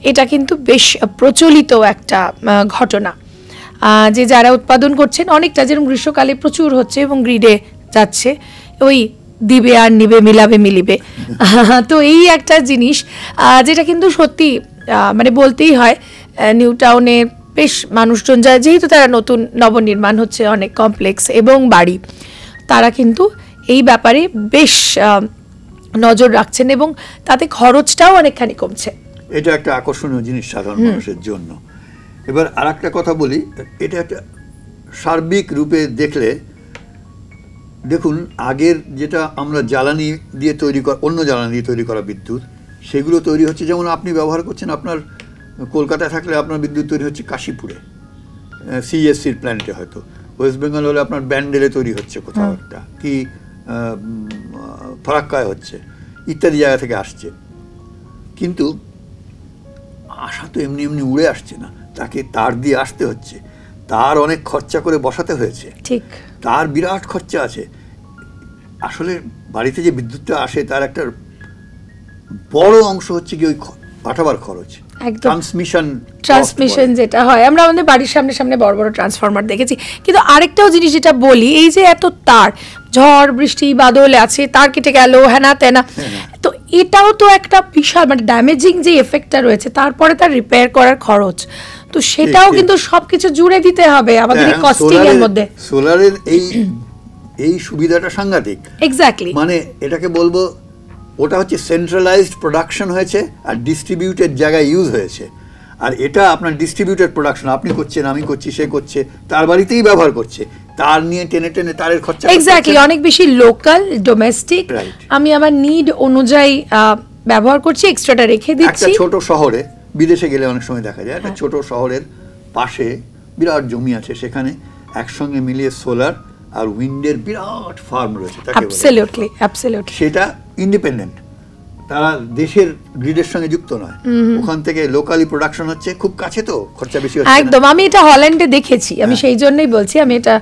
এটা কিন্তু বেশ প্রচলিত একটা ঘটনা, যে যারা উৎপাদন করছেন অনেকটা, যেরকম গ্রীষ্মকালে প্রচুর হচ্ছে এবং গ্রিডে যাচ্ছে, ওই দিবে আর নিবে, মিলাবে মিলিবে। তো এই একটা জিনিস যেটা কিন্তু সত্যি মানে বলতেই হয়, নিউ টাউনে বেশ মানুষজন যায়, যেহেতু তারা নতুন নবনির্মাণ হচ্ছে অনেক কমপ্লেক্স এবং বাড়ি, তারা কিন্তু এই ব্যাপারে বেশ নজর রাখছেন এবং তাতে খরচটাও অনেকখানি কমছে। এটা একটা আকর্ষণীয় জিনিস সাধারণ মানুষের জন্য। এবার আর একটা কথা বলি, এটা একটা সার্বিক রূপে দেখলে, দেখুন আগের যেটা আমরা জ্বালানি দিয়ে তৈরি করা, অন্য জ্বালানি দিয়ে তৈরি করা বিদ্যুৎ, সেগুলো তৈরি হচ্ছে, যেমন আপনি ব্যবহার করছেন, আপনার কলকাতায় থাকলে আপনার বিদ্যুৎ তৈরি হচ্ছে কাশীপুরে, সিএসসির প্ল্যান্টে, হয়তো ওয়েস্ট বেঙ্গল হলে আপনার ব্যান্ডেলে তৈরি হচ্ছে কোথাও একটা, কি ফারাক্কায় হচ্ছে, ইত্যাদি জায়গা থেকে আসছে। কিন্তু আসা তো এমনি এমনি উড়ে আসছে না, তাকে তার দিয়ে আসতে হচ্ছে, তার অনেক খরচা করে বসাতে হয়েছে, ঠিক, তার বিরাট খরচা আছে। আসলে বাড়িতে যে বিদ্যুৎটা আসে তার একটা বড় অংশ হচ্ছে কি ওই পাঠাবার খরচ, ট্রান্সমিশন যেটা হয়। আমরা আমাদের বাড়ির সামনে সামনে বড় বড় ট্রান্সফরমার দেখেছি। কিন্তু আরেকটাও জিনিস যেটা বলি, এই যে এত তার, ঝড় বৃষ্টি বাদল আছে, তার কেটে গেল, হ্যানা তেনা, তো এটাও তো একটা বিশাল মানে ড্যামেজিং যে এফেক্টটা রয়েছে, তারপরে তার রিপেয়ার করার খরচ, তো সেটাও কিন্তু সবকিছু জুড়ে দিতে হবে আমাদের এই কস্টিং এর মধ্যে। সোলারের এই সুবিধাটা সাংঘাতিক। এক্স্যাক্টলি, মানে এটাকে বলবো, ওটা হচ্ছে সেন্ট্রালাইজড প্রোডাকশন হয়েছে আর ডিস্ট্রিবিউটেড জায়গায় ইউজ হয়েছে। আর এটা আপনার ডিস্ট্রিবিউটেড প্রোডাকশন, আপনি করছেন, আমি করছি, সে করছে, তার বাড়িতেই ব্যবহার করছে, তার নিয়ে টেনে টেনে তারের খরচা। এক্স্যাক্টলি, অনেক বেশি লোকাল ডোমেস্টিক, আমি আমার নিড অনুযায়ী ব্যবহার করছি, এক্সট্রাটা রেখে দিচ্ছি। একটা ছোট শহরে, বিদেশে গেলে অনেক সময় দেখা যায় একটা ছোট শহরের পাশে বিরাট জমি আছে, সেখানে একসঙ্গে মিলিয়ে সোলার আর উইন্ডের বিরাট ফার্ম রয়েছে, অ্যাবসলিউটলি, অ্যাবসলিউটলি, সেটা ইন্ডিপেন্ডেন্ট, তারা দেশের গ্রিডের সঙ্গে যুক্ত নয়, ওখান থেকে লোকালি প্রোডাকশন হচ্ছে, খুব কাছে তো, খরচা বেশি হচ্ছে। একদম, আমি এটা হল্যান্ডে দেখেছি, আমি সেই জন্যই বলছি, আমি এটা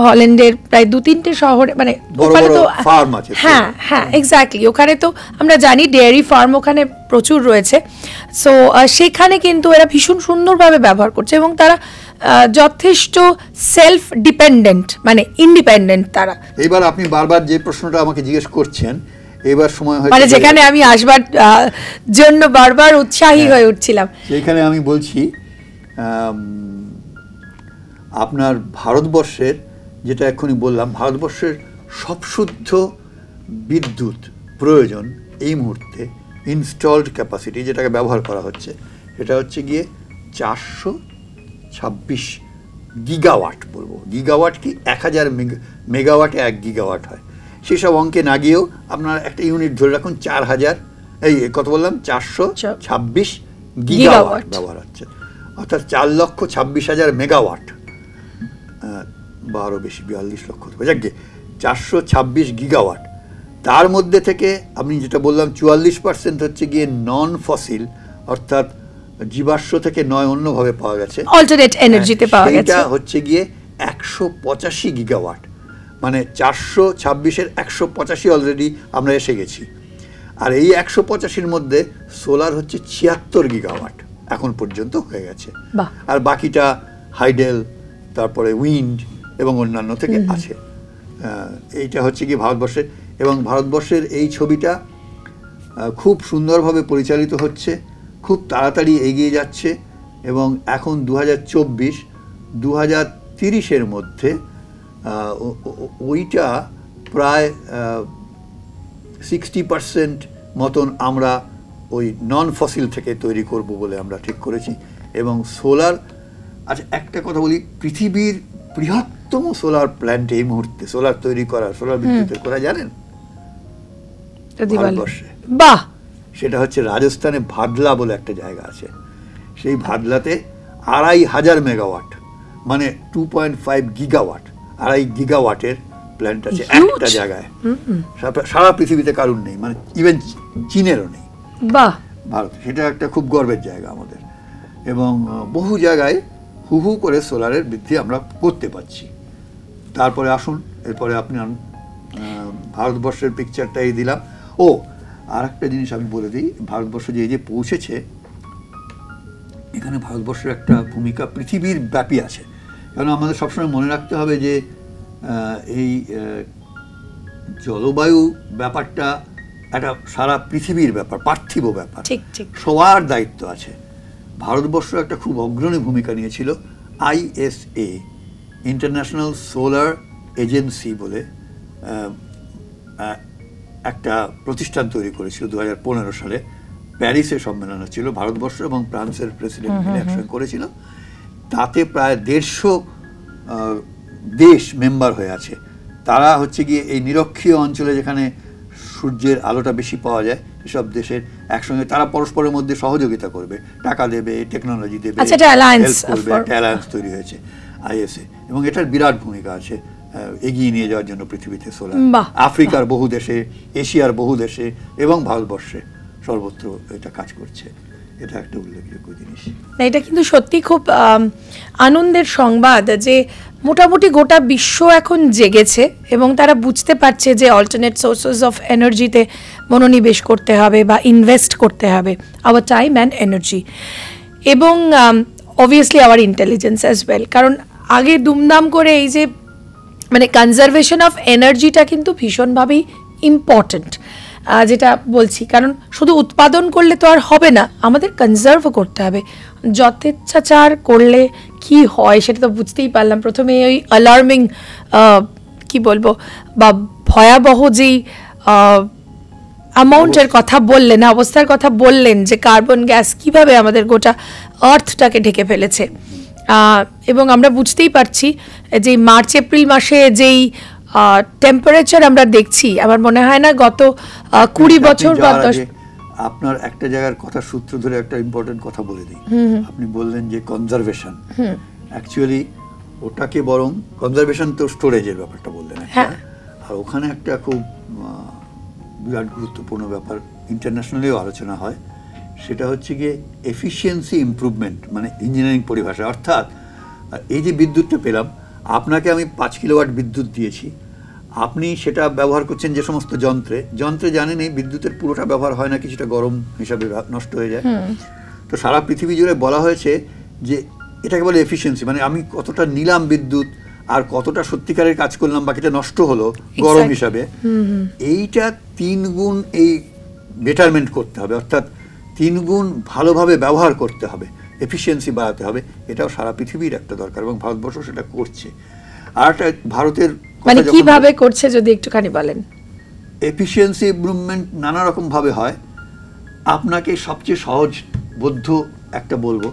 হল্যান্ডের প্রায় 2-3টে শহরে, মানে ওখানে তো ফার্ম আছে। হ্যাঁ হ্যাঁ এক্স্যাক্টলি, ওখানে তো আমরা জানি ডেয়ারি ফার্ম ওখানে প্রচুর রয়েছে। সো সেখানে কিন্তু এরা ভীষণ সুন্দরভাবে ব্যবহার করছে এবং তারা যথেষ্ট সেলফ ডিপেন্ডেন্ট, মানে ইন্ডিপেন্ডেন্ট তারা। এবার আপনি বারবার যে প্রশ্নটা আমাকে জিজ্ঞেস করছেন, এবার সময় হয়েছে, মানে যেখানে আমি আসবার জন্য বারবার উৎসাহী হয়ে উঠছিলাম, সেইখানে আমি বলছি আপনার ভারতবর্ষের, যেটা এক্ষুনি বললাম, ভারতবর্ষের সবশুদ্ধ বিদ্যুৎ প্রয়োজন এই মুহূর্তে ইনস্টলড ক্যাপাসিটি, যেটাকে ব্যবহার করা হচ্ছে, সেটা হচ্ছে গিয়ে 426 গিগাওয়াট। বলবো গিগাওয়াট কি, 1000 মেগাওয়াটে 1 গিগাওয়াট হয়। সেসব অঙ্কে না গিয়েও আপনার একটা ইউনিট ধরে রাখুন 4000, এই কত বললাম, 426 গিগাওয়াট ব্যবহার হচ্ছে, অর্থাৎ 4,26,000 মেগাওয়াট, 12 বেশি 42 লক্ষ, যাকে 426 গিগাওয়াট। তার মধ্যে থেকে আমি যেটা বললাম 44% হচ্ছে গিয়ে নন ফসিল, অর্থাৎ জীবাশ্ম থেকে নয়, অন্যভাবে পাওয়া গেছে, অল্টারনেট এনার্জিতে পাওয়া গেছে, এটা হচ্ছে গিয়ে 185 গিগাওয়াট। মানে 426-এর 185 অলরেডি আমরা এসে গেছি। আর এই 185-র মধ্যে সোলার হচ্ছে 76 গিগাওয়াট এখন পর্যন্ত হয়ে গেছে, আর বাকিটা হাইডেল, তারপরে উইন্ড এবং অন্যান্য থেকে আছে। এইটা হচ্ছে কি ভারতবর্ষের, এবং ভারতবর্ষের এই ছবিটা খুব সুন্দরভাবে পরিচালিত হচ্ছে, খুব তাড়াতাড়ি এগিয়ে যাচ্ছে, এবং এখন 2024, 2030-এর মধ্যে ওইটা প্রায় 60% মতন আমরা ওই নন ফসিল থেকে তৈরি করব বলে আমরা ঠিক করেছি। এবং সোলার, আচ্ছা একটা কথা বলি, পৃথিবীর বৃহত্তম সোলার প্ল্যান্ট এই মুহূর্তে সোলার তৈরি করা, সোলার বিদ্যুতের করা জানেন ভারতবর্ষে? বাহ! সেটা হচ্ছে রাজস্থানে ভাদলা বলে একটা জায়গা আছে, সেই ভাদলাতে 2500 মেগাওয়াট, মানে 2.5 গিগাওয়াট, 2.5 গিগাওয়াটের প্ল্যান্ট আছে একটা জায়গায়, সারা পৃথিবীতে কারণ নেই, মানে ইভেন চীনেরও নেই। বাহ! ভারত, সেটা একটা খুব গর্বের জায়গা আমাদের, এবং বহু জায়গায় হু হু করে সোলারের বৃদ্ধি আমরা করতে পারছি। তারপরে আসুন, এরপরে আপনি ভারতবর্ষের পিকচারটাই দিলাম। ও আর একটা জিনিস আমি বলে দিই, ভারতবর্ষ যে এই যে পৌঁছেছে, এখানে ভারতবর্ষের একটা ভূমিকা পৃথিবীর ব্যাপী আছে। কারণ আমাদের সবসময় মনে রাখতে হবে যে এই জলবায়ু ব্যাপারটা একটা সারা পৃথিবীর ব্যাপার, পার্থিব ব্যাপার, সবার দায়িত্ব আছে। ভারতবর্ষ একটা খুব অগ্রণী ভূমিকা নিয়েছিল। ISA, ইন্টারন্যাশনাল সোলার এজেন্সি বলে একটা প্রতিষ্ঠান তৈরি করেছিল 2015 সালে। প্যারিসে সম্মেলন ছিল, ভারতবর্ষ এবং ফ্রান্সের প্রেসিডেন্ট মিলে একসঙ্গে করেছিল। তাতে প্রায় 150 দেশ মেম্বার হয়ে আছে। তারা হচ্ছে গিয়ে এই নিরক্ষীয় অঞ্চলে যেখানে সূর্যের আলোটা বেশি পাওয়া যায়, এসব দেশের একসঙ্গে তারা পরস্পরের মধ্যে সহযোগিতা করবে, টাকা দেবে, টেকনোলজি দেবে, হেল্প করবে। একটা অ্যালায়েন্স তৈরি হয়েছে ISA, এবং এটার বিরাট ভূমিকা আছে এগিয়ে নিয়ে যাওয়ার জন্য পৃথিবীতে সোলার। আফ্রিকার বহু দেশে, এশিয়ার বহু দেশে এবং ভারতবর্ষে সর্বত্র এটা কাজ করছে। এটা একটা উল্লেখযোগ্য জিনিস। এটা কিন্তু সত্যি খুব আনন্দের সংবাদ যে মোটামুটি গোটা বিশ্ব এখন জেগেছে এবং তারা বুঝতে পারছে যে অল্টারনেট সোর্সেস অফ এনার্জিতে মনোনিবেশ করতে হবে বা ইনভেস্ট করতে হবে, আওয়ার টাইম অ্যান্ড এনার্জি, এবং obviously our intelligence as well. কারণ আগে দুমদাম করে এই যে মানে কনজারভেশন অফ এনার্জিটা কিন্তু ভীষণভাবেই ইম্পর্ট্যান্ট, যেটা বলছি। কারণ শুধু উৎপাদন করলে তো আর হবে না, আমাদের কনজার্ভও করতে হবে। যথেচ্ছাচার করলে কি হয় সেটা তো বুঝতেই পারলাম। প্রথমে ওই অ্যালার্মিং কি বলবো বা ভয়াবহ যেই অ্যামাউন্টের কথা বললেন, অবস্থার কথা বললেন, যে কার্বন গ্যাস কিভাবে আমাদের গোটা আর্থটাকে ঢেকে ফেলেছে। এবং আমরা বুঝতেই পারছি যে মার্চ এপ্রিল মাসে যেই টেম্পারেচার আমরা দেখছি, আমার মনে হয় না গত 20 বছর বা 10। আপনার একটা জায়গার কথা সূত্র ধরে একটা ইম্পর্টেন্ট কথা বলে দিই। আপনি বললেন যে কনজারভেশন, অ্যাকচুয়ালি ওটাকে বরং কনজারভেশন তো স্টোরেজের ব্যাপারটা বললেন, আর ওখানে একটা খুব বিরাট গুরুত্বপূর্ণ ব্যাপার, ইন্টারন্যাশনালিও আলোচনা হয়, সেটা হচ্ছে গিয়ে এফিসিয়েন্সি ইমপ্রুভমেন্ট, মানে ইঞ্জিনিয়ারিং পরিভাষা। অর্থাৎ এই যে বিদ্যুৎটা পেলাম, আপনাকে আমি 5 কিলোওয়াট বিদ্যুৎ দিয়েছি, আপনি সেটা ব্যবহার করছেন যে সমস্ত যন্ত্রে জানেন এই বিদ্যুতের পুরোটা ব্যবহার হয় না, কিছুটা গরম হিসাবে নষ্ট হয়ে যায়। তো সারা পৃথিবী জুড়ে বলা হয়েছে যে এটাকে বলে এফিসিয়েন্সি, মানে আমি কতটা নিলাম বিদ্যুৎ আর কতটা সত্যিকারের কাজ করলাম, বাকিটা নষ্ট হলো গরম হিসাবে। এইটা 3 গুণ এই বেটারমেন্ট করতে হবে, অর্থাৎ 3 গুণ ভালোভাবে ব্যবহার করতে হবে, এফিসিয়েন্সি বাড়াতে হবে। এটাও সারা পৃথিবীর একটা দরকার এবং ভারতবর্ষ সেটা করছে। আর একটা ভারতের মানে কিভাবে করছে যদি একটুখানি বলেন। এফিসিয়েন্সি ইমপ্রুভমেন্ট নানা রকম ভাবে হয়। আপনাকে সবচেয়ে সহজবোধ্য একটা বলবো,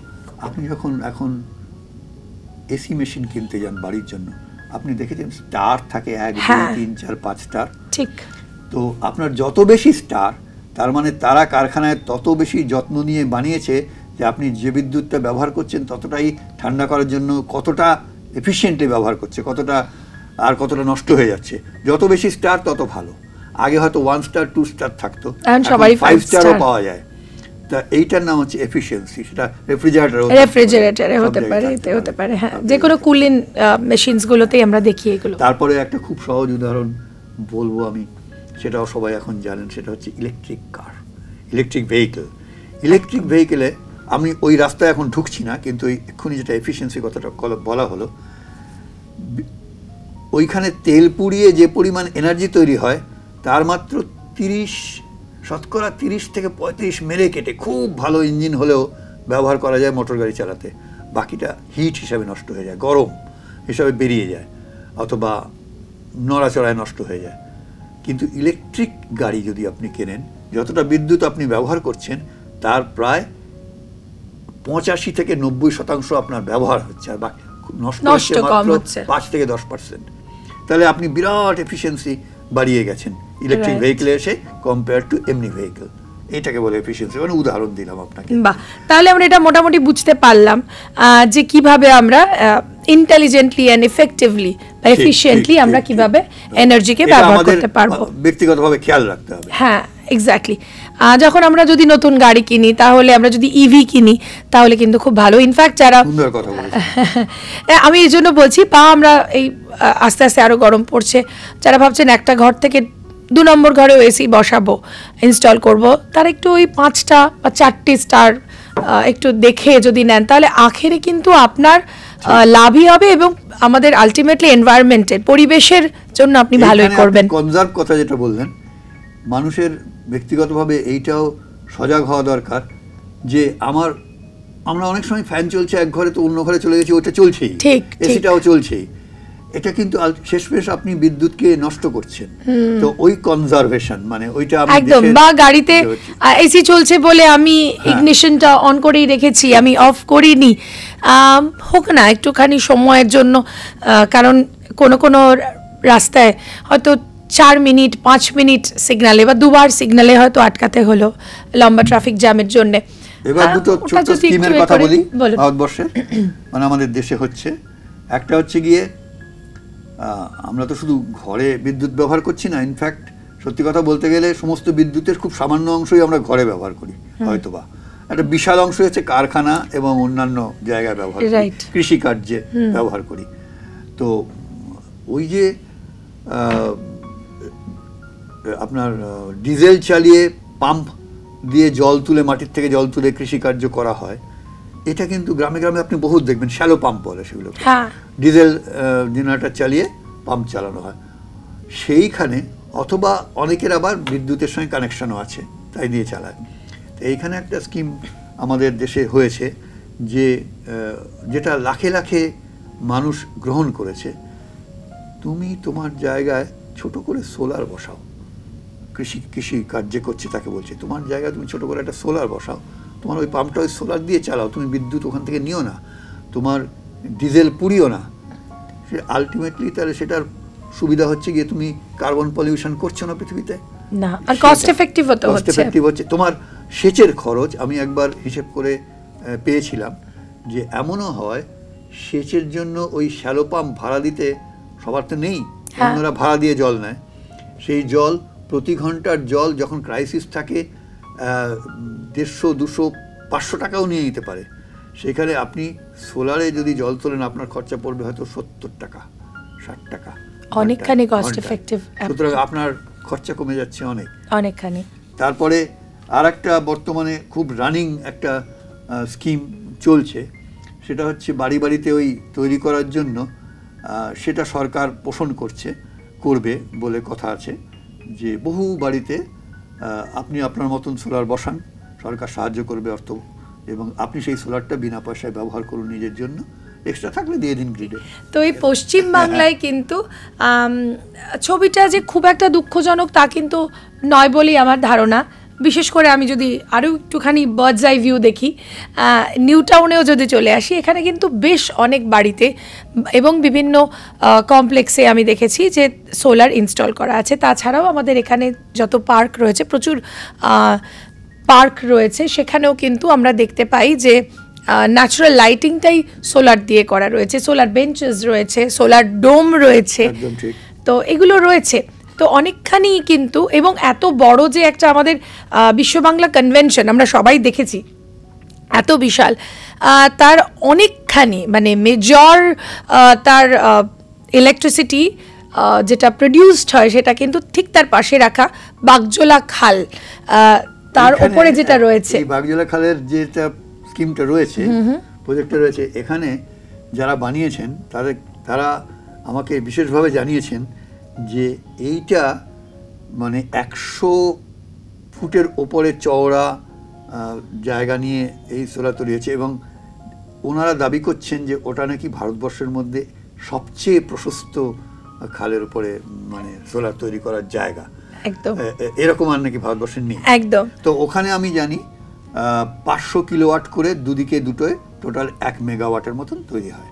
আপনি যখন এখন এসি মেশিন কিনতে যান বাড়ির জন্য, আপনি দেখেছেন স্টার থাকে 1 2 3 4 5 স্টার। ঠিক। তো আপনার যত বেশি স্টার, তার মানে তারা কারখানায় তত বেশি যত্ন নিয়ে বানিয়েছে যে আপনি যে বিদ্যুৎটা ব্যবহার করছেন ততটাই ঠান্ডা করার জন্য কতটা এফিশিয়েন্টলি ব্যবহার করছে, কতটা নষ্ট হয়ে যাচ্ছে। যত বেশি স্টার তত ভালো। আগে হয়তো 1 স্টার 2 স্টার থাকতো, এখন 5 স্টারও পাওয়া যায়। তা এইটার নাম হচ্ছে এফিসিয়েন্সি। সেটা রেফ্রিজারেটরে হতে পারে, হ্যাঁ, যে কোনো কুলিং মেশিনস গুলোতেই আমরা দেখি এগুলো। তারপরে একটা খুব সহজ উদাহরণ বলবো আমি, সেটাও সবাই এখন জানেন, সেটা হচ্ছে electric car, electric vehicle. Electric ভেহিকেলে আমি ওই রাস্তায় এখন ঢুকছি না, কিন্তু ওই এক্ষুনি যেটা এফিসিয়েন্সি কথাটা বলা হলো, ওইখানে তেল পুড়িয়ে যে পরিমাণ এনার্জি তৈরি হয় তার মাত্র 30 থেকে 35 মেরে কেটে খুব ভালো ইঞ্জিন হলেও ব্যবহার করা যায় মোটর গাড়ি চালাতে। বাকিটা হিট হিসাবে নষ্ট হয়ে যায়, গরম হিসাবে বেরিয়ে যায়, অথবা নড়াচড়ায় নষ্ট হয়ে যায়। কিন্তু ইলেকট্রিক গাড়ি যদি আপনি কেনেন, যতটা বিদ্যুৎ আপনি ব্যবহার করছেন তার প্রায় 85 থেকে 90% আপনার ব্যবহার হচ্ছে, আর বাকি নষ্ট হচ্ছে 5 থেকে 10%। তাহলে আপনি বিরাট এফিসিয়েন্সি বাড়িয়ে গেছেন ইলেকট্রিক ভেহিকেলে এসে, কম্পেয়ার টু এমনি ভেহিকেল। এটাকে বলে এফিসিয়েন্সি, মানে উদাহরণ দিলাম আপনাকে। বাহ, তাহলে আমরা এটা মোটামুটি বুঝতে পারলাম যে কিভাবে আমরা ইন্টেলিজেন্টলি এন্ড এফেক্টিভলি বা এফিশিয়েন্টলি আমরা কিভাবে এনার্জিকে ব্যবহার করতে পারবো, ব্যক্তিগতভাবে খেয়াল রাখতে হবে। হ্যাঁ, এক্স্যাক্টলি। যখন আমরা যদি নতুন গাড়ি কিনি, তাহলে আমরা যদি ইভি কিনি তাহলে কিন্তু খুব ভালো। ইনফ্যাক্ট যারা, সুন্দর কথা বলেছেন, আমি এই জন্য বলছি, আমরা এই আস্তে আস্তে আরো গরম পড়ছে, যারা ভাবছেন একটা ঘর থেকে 2 নম্বর ঘরেও এসি বসাবো, ইনস্টল করব, তারা একটু ওই 5টা বা 4টে স্টার একটু দেখে যদি নেন, তাহলে আখেরে কিন্তু আপনার লাভই হবে এবং আমাদের আলটিমেটলি এনভায়রনমেন্টের, পরিবেশের জন্য আপনি ভালোই করবেন। কনজার্ভ কথা যেটা বললেন, মানুষের ব্যক্তিগতভাবে এইটাও সজাগ হওয়া দরকার যে আমরা অনেক সময় ফ্যান চলছে এক ঘরে, তো অন্য ঘরে চলে গেছি, ওটা চলছেই, এসিটাও চলছেই। এটা কিন্তু শেষমেশ আপনি বিদ্যুৎকে নষ্ট করছেন। তো ওই কনজারভেশন, মানে ওইটা একদম, বা গাড়িতে এসি চলছে বলে আমি ইগনিশনটা অন করেই রেখেছি, আমি অফ করিনি, হোক না একটুখানি সময়ের জন্য, কারণ কোনো রাস্তায় হয়তো 4 মিনিট 5 মিনিট সিগন্যালে বা 2বার সিগন্যালে হয়তো আটকাতে হলো লম্বা ট্রাফিক জ্যামের জন্য। এবার দুটো ছোট স্কিমের কথা বলি ভারতবর্ষের, মানে আমাদের দেশে হচ্ছে। একটা হচ্ছে গিয়ে, আমরা তো শুধু ঘরে বিদ্যুৎ ব্যবহার করছি না, ইনফ্যাক্ট সত্যি কথা বলতে গেলে সমস্ত বিদ্যুতের খুব সামান্য অংশই আমরা ঘরে ব্যবহার করি, হয়তোবা একটা বিশাল অংশ হচ্ছে কারখানা এবং অন্যান্য জায়গায় ব্যবহার করি, কৃষিকার্যে ব্যবহার করি। তো ওই যে আপনার ডিজেল চালিয়ে পাম্প দিয়ে জল তুলে, মাটির থেকে জল তুলে কৃষিকার্য করা হয়, এটা কিন্তু গ্রামে গ্রামে আপনি বহুত দেখবেন, শ্যালো পাম্প বলে সেগুলো, ডিজেল জেনারেটর চালিয়ে পাম্প চালানো হয় সেইখানে, অথবা অনেকের আবার বিদ্যুতের সঙ্গে কানেকশনও আছে, তাই দিয়ে চালায়। তো এইখানে একটা স্কিম আমাদের দেশে হয়েছে যে যেটা লাখে লাখে মানুষ গ্রহণ করেছে। তুমি তোমার জায়গায় ছোট করে সোলার বসাও, কৃষি কার্যে করছে তাকে বলছে, তোমার জায়গায় তুমি ছোট করে একটা সোলার বসাও, তোমার ওই পাম্পটা ওই সোলার দিয়ে চালাও, তুমি বিদ্যুৎ ওখান থেকে নিও না, তোমার ডিজেল পুড়িও না। সে আলটিমেটলি তাহলে সেটার সুবিধা হচ্ছে গিয়ে তুমি কার্বন পলিউশন করছো না পৃথিবীতে, না, আর কস্ট এফেক্টিভ হচ্ছে। তোমার সেচের খরচ আমি একবার হিসেব করে পেয়েছিলাম যে এমনও হয় সেচের জন্য ওই শ্যালো পাম্প ভাড়া দিতে সবার তো নেই, অন্যরা ভাড়া দিয়ে জল নেয়, সেই জল প্রতি ঘন্টার জল যখন ক্রাইসিস থাকে 150, 200, 500 টাকাও নিয়ে নিতে পারে। সেখানে আপনি সোলারে যদি জল তোলেন আপনার খরচা পড়বে হয়তো 70 টাকা, 60 টাকা, অনেকখানি কস্ট এফেক্টিভ। সুতরাং আপনার খরচা কমে যাচ্ছে অনেকখানি। তারপরে আর একটা বর্তমানে খুব রানিং একটা স্কিম চলছে, সেটা হচ্ছে বাড়ি বাড়িতে ওই তৈরি করার জন্য, সেটা সরকার পোষণ করবে বলে কথা আছে, যে বহু বাড়িতে আপনি আপনার মতন সোলার বসান, সরকার সাহায্য করবে অর্থ, এবং আপনি সেই সোলারটা বিনা পয়সায় ব্যবহার করুন নিজের জন্য, এক্সট্রা থাকলে দিয়ে দিন গ্রিডে। তো এই পশ্চিম বাংলায় কিন্তু ছবিটা যে খুব একটা দুঃখজনক তা কিন্তু নয় বলেই আমার ধারণা। বিশেষ করে আমি যদি আরও একটুখানি বার্ডস আই ভিউ দেখি, নিউ টাউনেও যদি চলে আসি, এখানে কিন্তু বেশ অনেক বাড়িতে এবং বিভিন্ন কমপ্লেক্সে আমি দেখেছি যে সোলার ইনস্টল করা আছে। তাছাড়াও আমাদের এখানে যত পার্ক রয়েছে, প্রচুর পার্ক রয়েছে, সেখানেও কিন্তু আমরা দেখতে পাই যে ন্যাচারাল লাইটিংটাই সোলার দিয়ে করা রয়েছে, সোলার বেঞ্চেস রয়েছে, সোলার ডোম রয়েছে, তো এগুলো রয়েছে। তো অনেকখানি কিন্তু, এবং এত বড় যে একটা আমাদের বিশ্ব বাংলা কনভেনশন আমরা সবাই দেখেছি, এত বিশাল, তার অনেকখানি মানে মেজর তার ইলেকট্রিসিটি যেটা প্রডিউসড হয় সেটা কিন্তু ঠিক তার পাশে রাখা বাগজোলা খাল, তার উপরে যেটা রয়েছে বাগজোলা খালের যেটা স্কিমটা রয়েছে, প্রজেক্টটা রয়েছে, এখানে যারা বানিয়েছেন তারা আমাকে বিশেষভাবে জানিয়েছেন যে এইটা মানে 100 ফুটের ওপরে চওড়া জায়গা নিয়ে এই সোলার তৈরি হয়েছে, এবং ওনারা দাবি করছেন যে ওটা নাকি ভারতবর্ষের মধ্যে সবচেয়ে প্রশস্ত খালের উপরে মানে সোলার তৈরি করার জায়গা। একদম এরকম আর নাকি ভারতবর্ষের নেই। একদম। তো ওখানে আমি জানি 500 কিলোওয়াট করে দুদিকে দুটোয় টোটাল 1 মেগাওয়াটের মতন তৈরি হয়।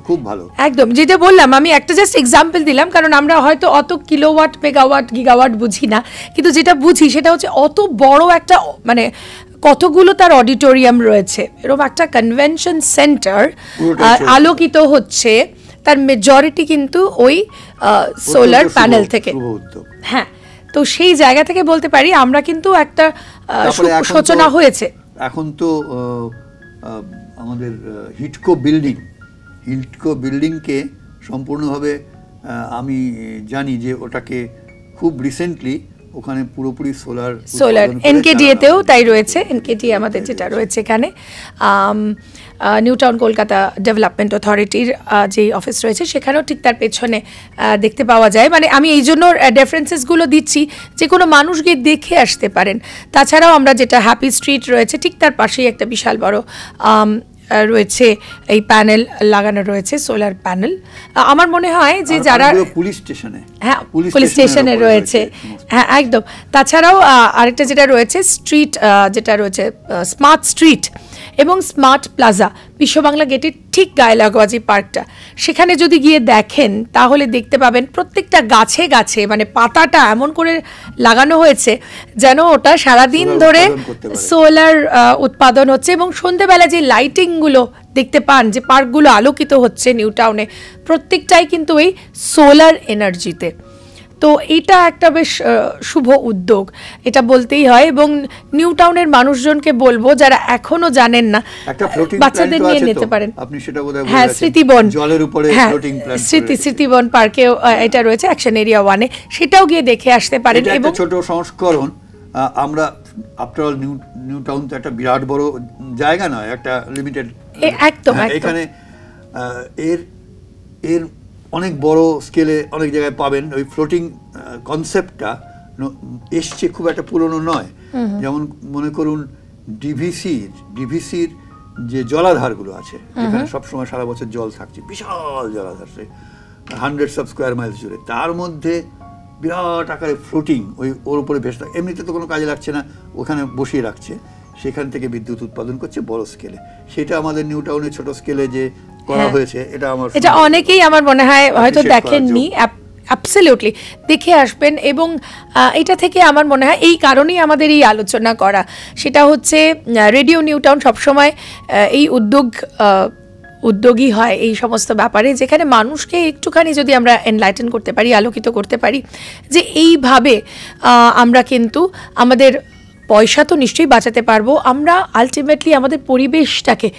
খুব ভালো। একদম, যেটা বললাম আমি একটা জাস্ট এক্সাম্পল দিলাম, কারণ আমরা হয়তো অত কিলোওয়াট, মেগাওয়াট, গিগাওয়াট বুঝি না, কিন্তু যেটা বুঝি সেটা হচ্ছে অত বড় একটা মানে কতগুলো তার অডিটোরিয়াম রয়েছে, এরকম একটা কনভেনশন সেন্টার আলোকিত হচ্ছে, তার মেজরিটি কিন্তু ওই সোলার প্যানেল থেকে। হ্যাঁ, তো সেই জায়গা থেকে বলতে পারি আমরা কিন্তু একটা সূচনা হয়েছে। এখন তো আমাদের হিটকো বিল্ডিংকে সম্পূর্ণভাবে আমি জানি যে ওটাকে খুব রিসেন্টলি ওখানে পুরোপুরি সোলার এনকেডিএতেও তাই রয়েছে। এনকেডি আমাদের যেটা রয়েছে এখানে নিউ টাউন কলকাতা ডেভেলপমেন্ট অথরিটির যে অফিস রয়েছে, সেখানেও ঠিক তার পেছনে দেখতে পাওয়া যায়। মানে আমি এই জন্য রেফারেন্সেসগুলো দিচ্ছি যে কোনো মানুষ গিয়ে দেখে আসতে পারেন। তাছাড়াও আমরা যেটা হ্যাপি স্ট্রিট রয়েছে, ঠিক তার পাশেই একটা বিশাল বড় রয়েছে এই প্যানেল লাগানো রয়েছে, সোলার প্যানেল। আমার মনে হয় যে যারা পুলিশ স্টেশনে, হ্যাঁ পুলিশ স্টেশনে রয়েছে, হ্যাঁ একদম। তাছাড়াও আরেকটা যেটা রয়েছে স্ট্রিট, যেটা রয়েছে স্মার্ট স্ট্রিট এবং স্মার্ট প্লাজা, বিশ্ব বাংলা গেটের ঠিক গায়ে লাগোয়া যে পার্কটা, সেখানে যদি গিয়ে দেখেন তাহলে দেখতে পাবেন প্রত্যেকটা গাছে গাছে মানে পাতাটা এমন করে লাগানো হয়েছে যেন ওটা সারাদিন ধরে সোলার উৎপাদন হচ্ছে। এবং সন্ধ্যেবেলা যে লাইটিংগুলো দেখতে পান, যে পার্কগুলো আলোকিত হচ্ছে নিউ টাউনে, প্রত্যেকটাই কিন্তু এই সোলার এনার্জিতে। তো এটা একটা বেশ শুভ উদ্যোগ, এটা বলতেই হয়। এবং নিউ টাউনের মানুষজনকে বলবো যারা এখনো জানেন না, বাচ্চাদের নিয়ে নিতে পারেন। আপনি সেটা বোধহয় হ্যাঁ, স্মৃতিবন, জলের উপরে ফ্লোটিং প্ল্যান্ট, স্মৃতিবন পার্কেও এটা রয়েছে অ্যাকশন এরিয়া 1-এ, সেটাও গিয়ে দেখে আসতে পারেন। এবং ছোট সংস্করণ, আমরা আফটার অল নিউ টাউন তো একটা বিরাট বড় জায়গা নয়, একটা লিমিটেড, একদম এখানে এর অনেক বড় স্কেলে অনেক জায়গায় পাবেন। ওই ফ্লোটিং কনসেপ্টটা এসছে, খুব একটা পুরনো নয়। যেমন মনে করুন ডিভিসির যে জলাধারগুলো আছে, এখানে সবসময় সারা বছর জল থাকছে, বিশাল জলাধার, 100 স্কোয়ার মাইলস জুড়ে, তার মধ্যে বিরাট আকারে ফ্লোটিং ওর উপরে ভেসে থাকে, এমনিতে তো কোনো কাজে লাগছে না, ওখানে বসিয়ে রাখছে, সেখান থেকে বিদ্যুৎ উৎপাদন করছে বড় স্কেলে। সেটা আমাদের নিউ টাউনে ছোট স্কেলে যে করা হয়েছে, এটা অনেকেই আমার মনে হয় হয়তো দেখেননি। অ্যাবসলিউটলি দেখে আসবেন। এবং এটা থেকে আমার মনে হয় এই কারণেই আমাদের এই আলোচনা করা, সেটা হচ্ছে রেডিও নিউ টাউন সবসময় এই উদ্যোগ উদ্যোগী হয় এই সমস্ত ব্যাপারে, যেখানে মানুষকে একটুখানি যদি আমরা এনলাইটেন করতে পারি, আলোকিত করতে পারি যে এইভাবে আমরা কিন্তু আমাদের পয়সা তো নিশ্চয়ই বাঁচাতে পারবো, আমরা আলটিমেটলি আমাদের পরিবেশটাকে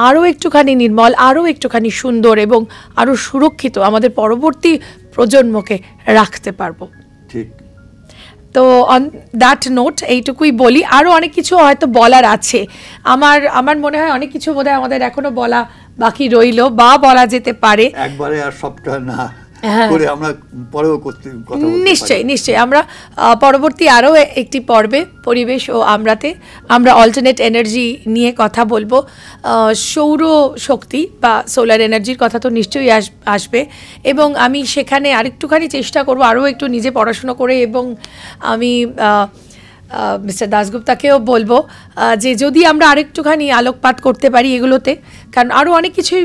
আরও একটুখানি নির্মল, আরও একটুখানি সুন্দর এবং আরও সুরক্ষিত আমাদের পরবর্তী প্রজন্মকে রাখতে পারবো। ঠিক। তো অন দ্যাট নোট এইটুকুই বলি, আরও অনেক কিছু হয়তো বলার আছে। আমার মনে হয় অনেক কিছু বোধহয় আমাদের এখনো বলা বাকি রইল বা বলা যেতে পারে। একবারে আর সবটা না করে আমরা পরেও কথা বলতে পারি। নিশ্চয়ই আমরা পরবর্তী আরও একটি পর্বে পরিবেশ ও আমরা অল্টারনেট এনার্জি নিয়ে কথা বলবো। সৌর শক্তি বা সোলার এনার্জির কথা তো নিশ্চয়ই আসবে, এবং আমি সেখানে আরেকটুখানি চেষ্টা করব আরও একটু নিজে পড়াশুনো করে, এবং আমি মিস্টার দাশগুপ্তাকেও বলবো যে যদি আমরা আরেকটুখানি আলোকপাত করতে পারি এগুলোতে, কারণ আরও অনেক কিছুই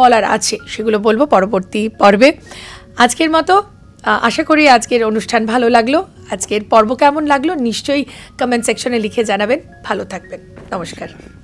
বলার আছে, সেগুলো বলবো পরবর্তী পর্বে। আজকের মতো আশা করি আজকের অনুষ্ঠান ভালো লাগলো। আজকের পর্ব কেমন লাগলো নিশ্চয়ই কমেন্ট সেকশনে লিখে জানাবেন। ভালো থাকবেন, নমস্কার।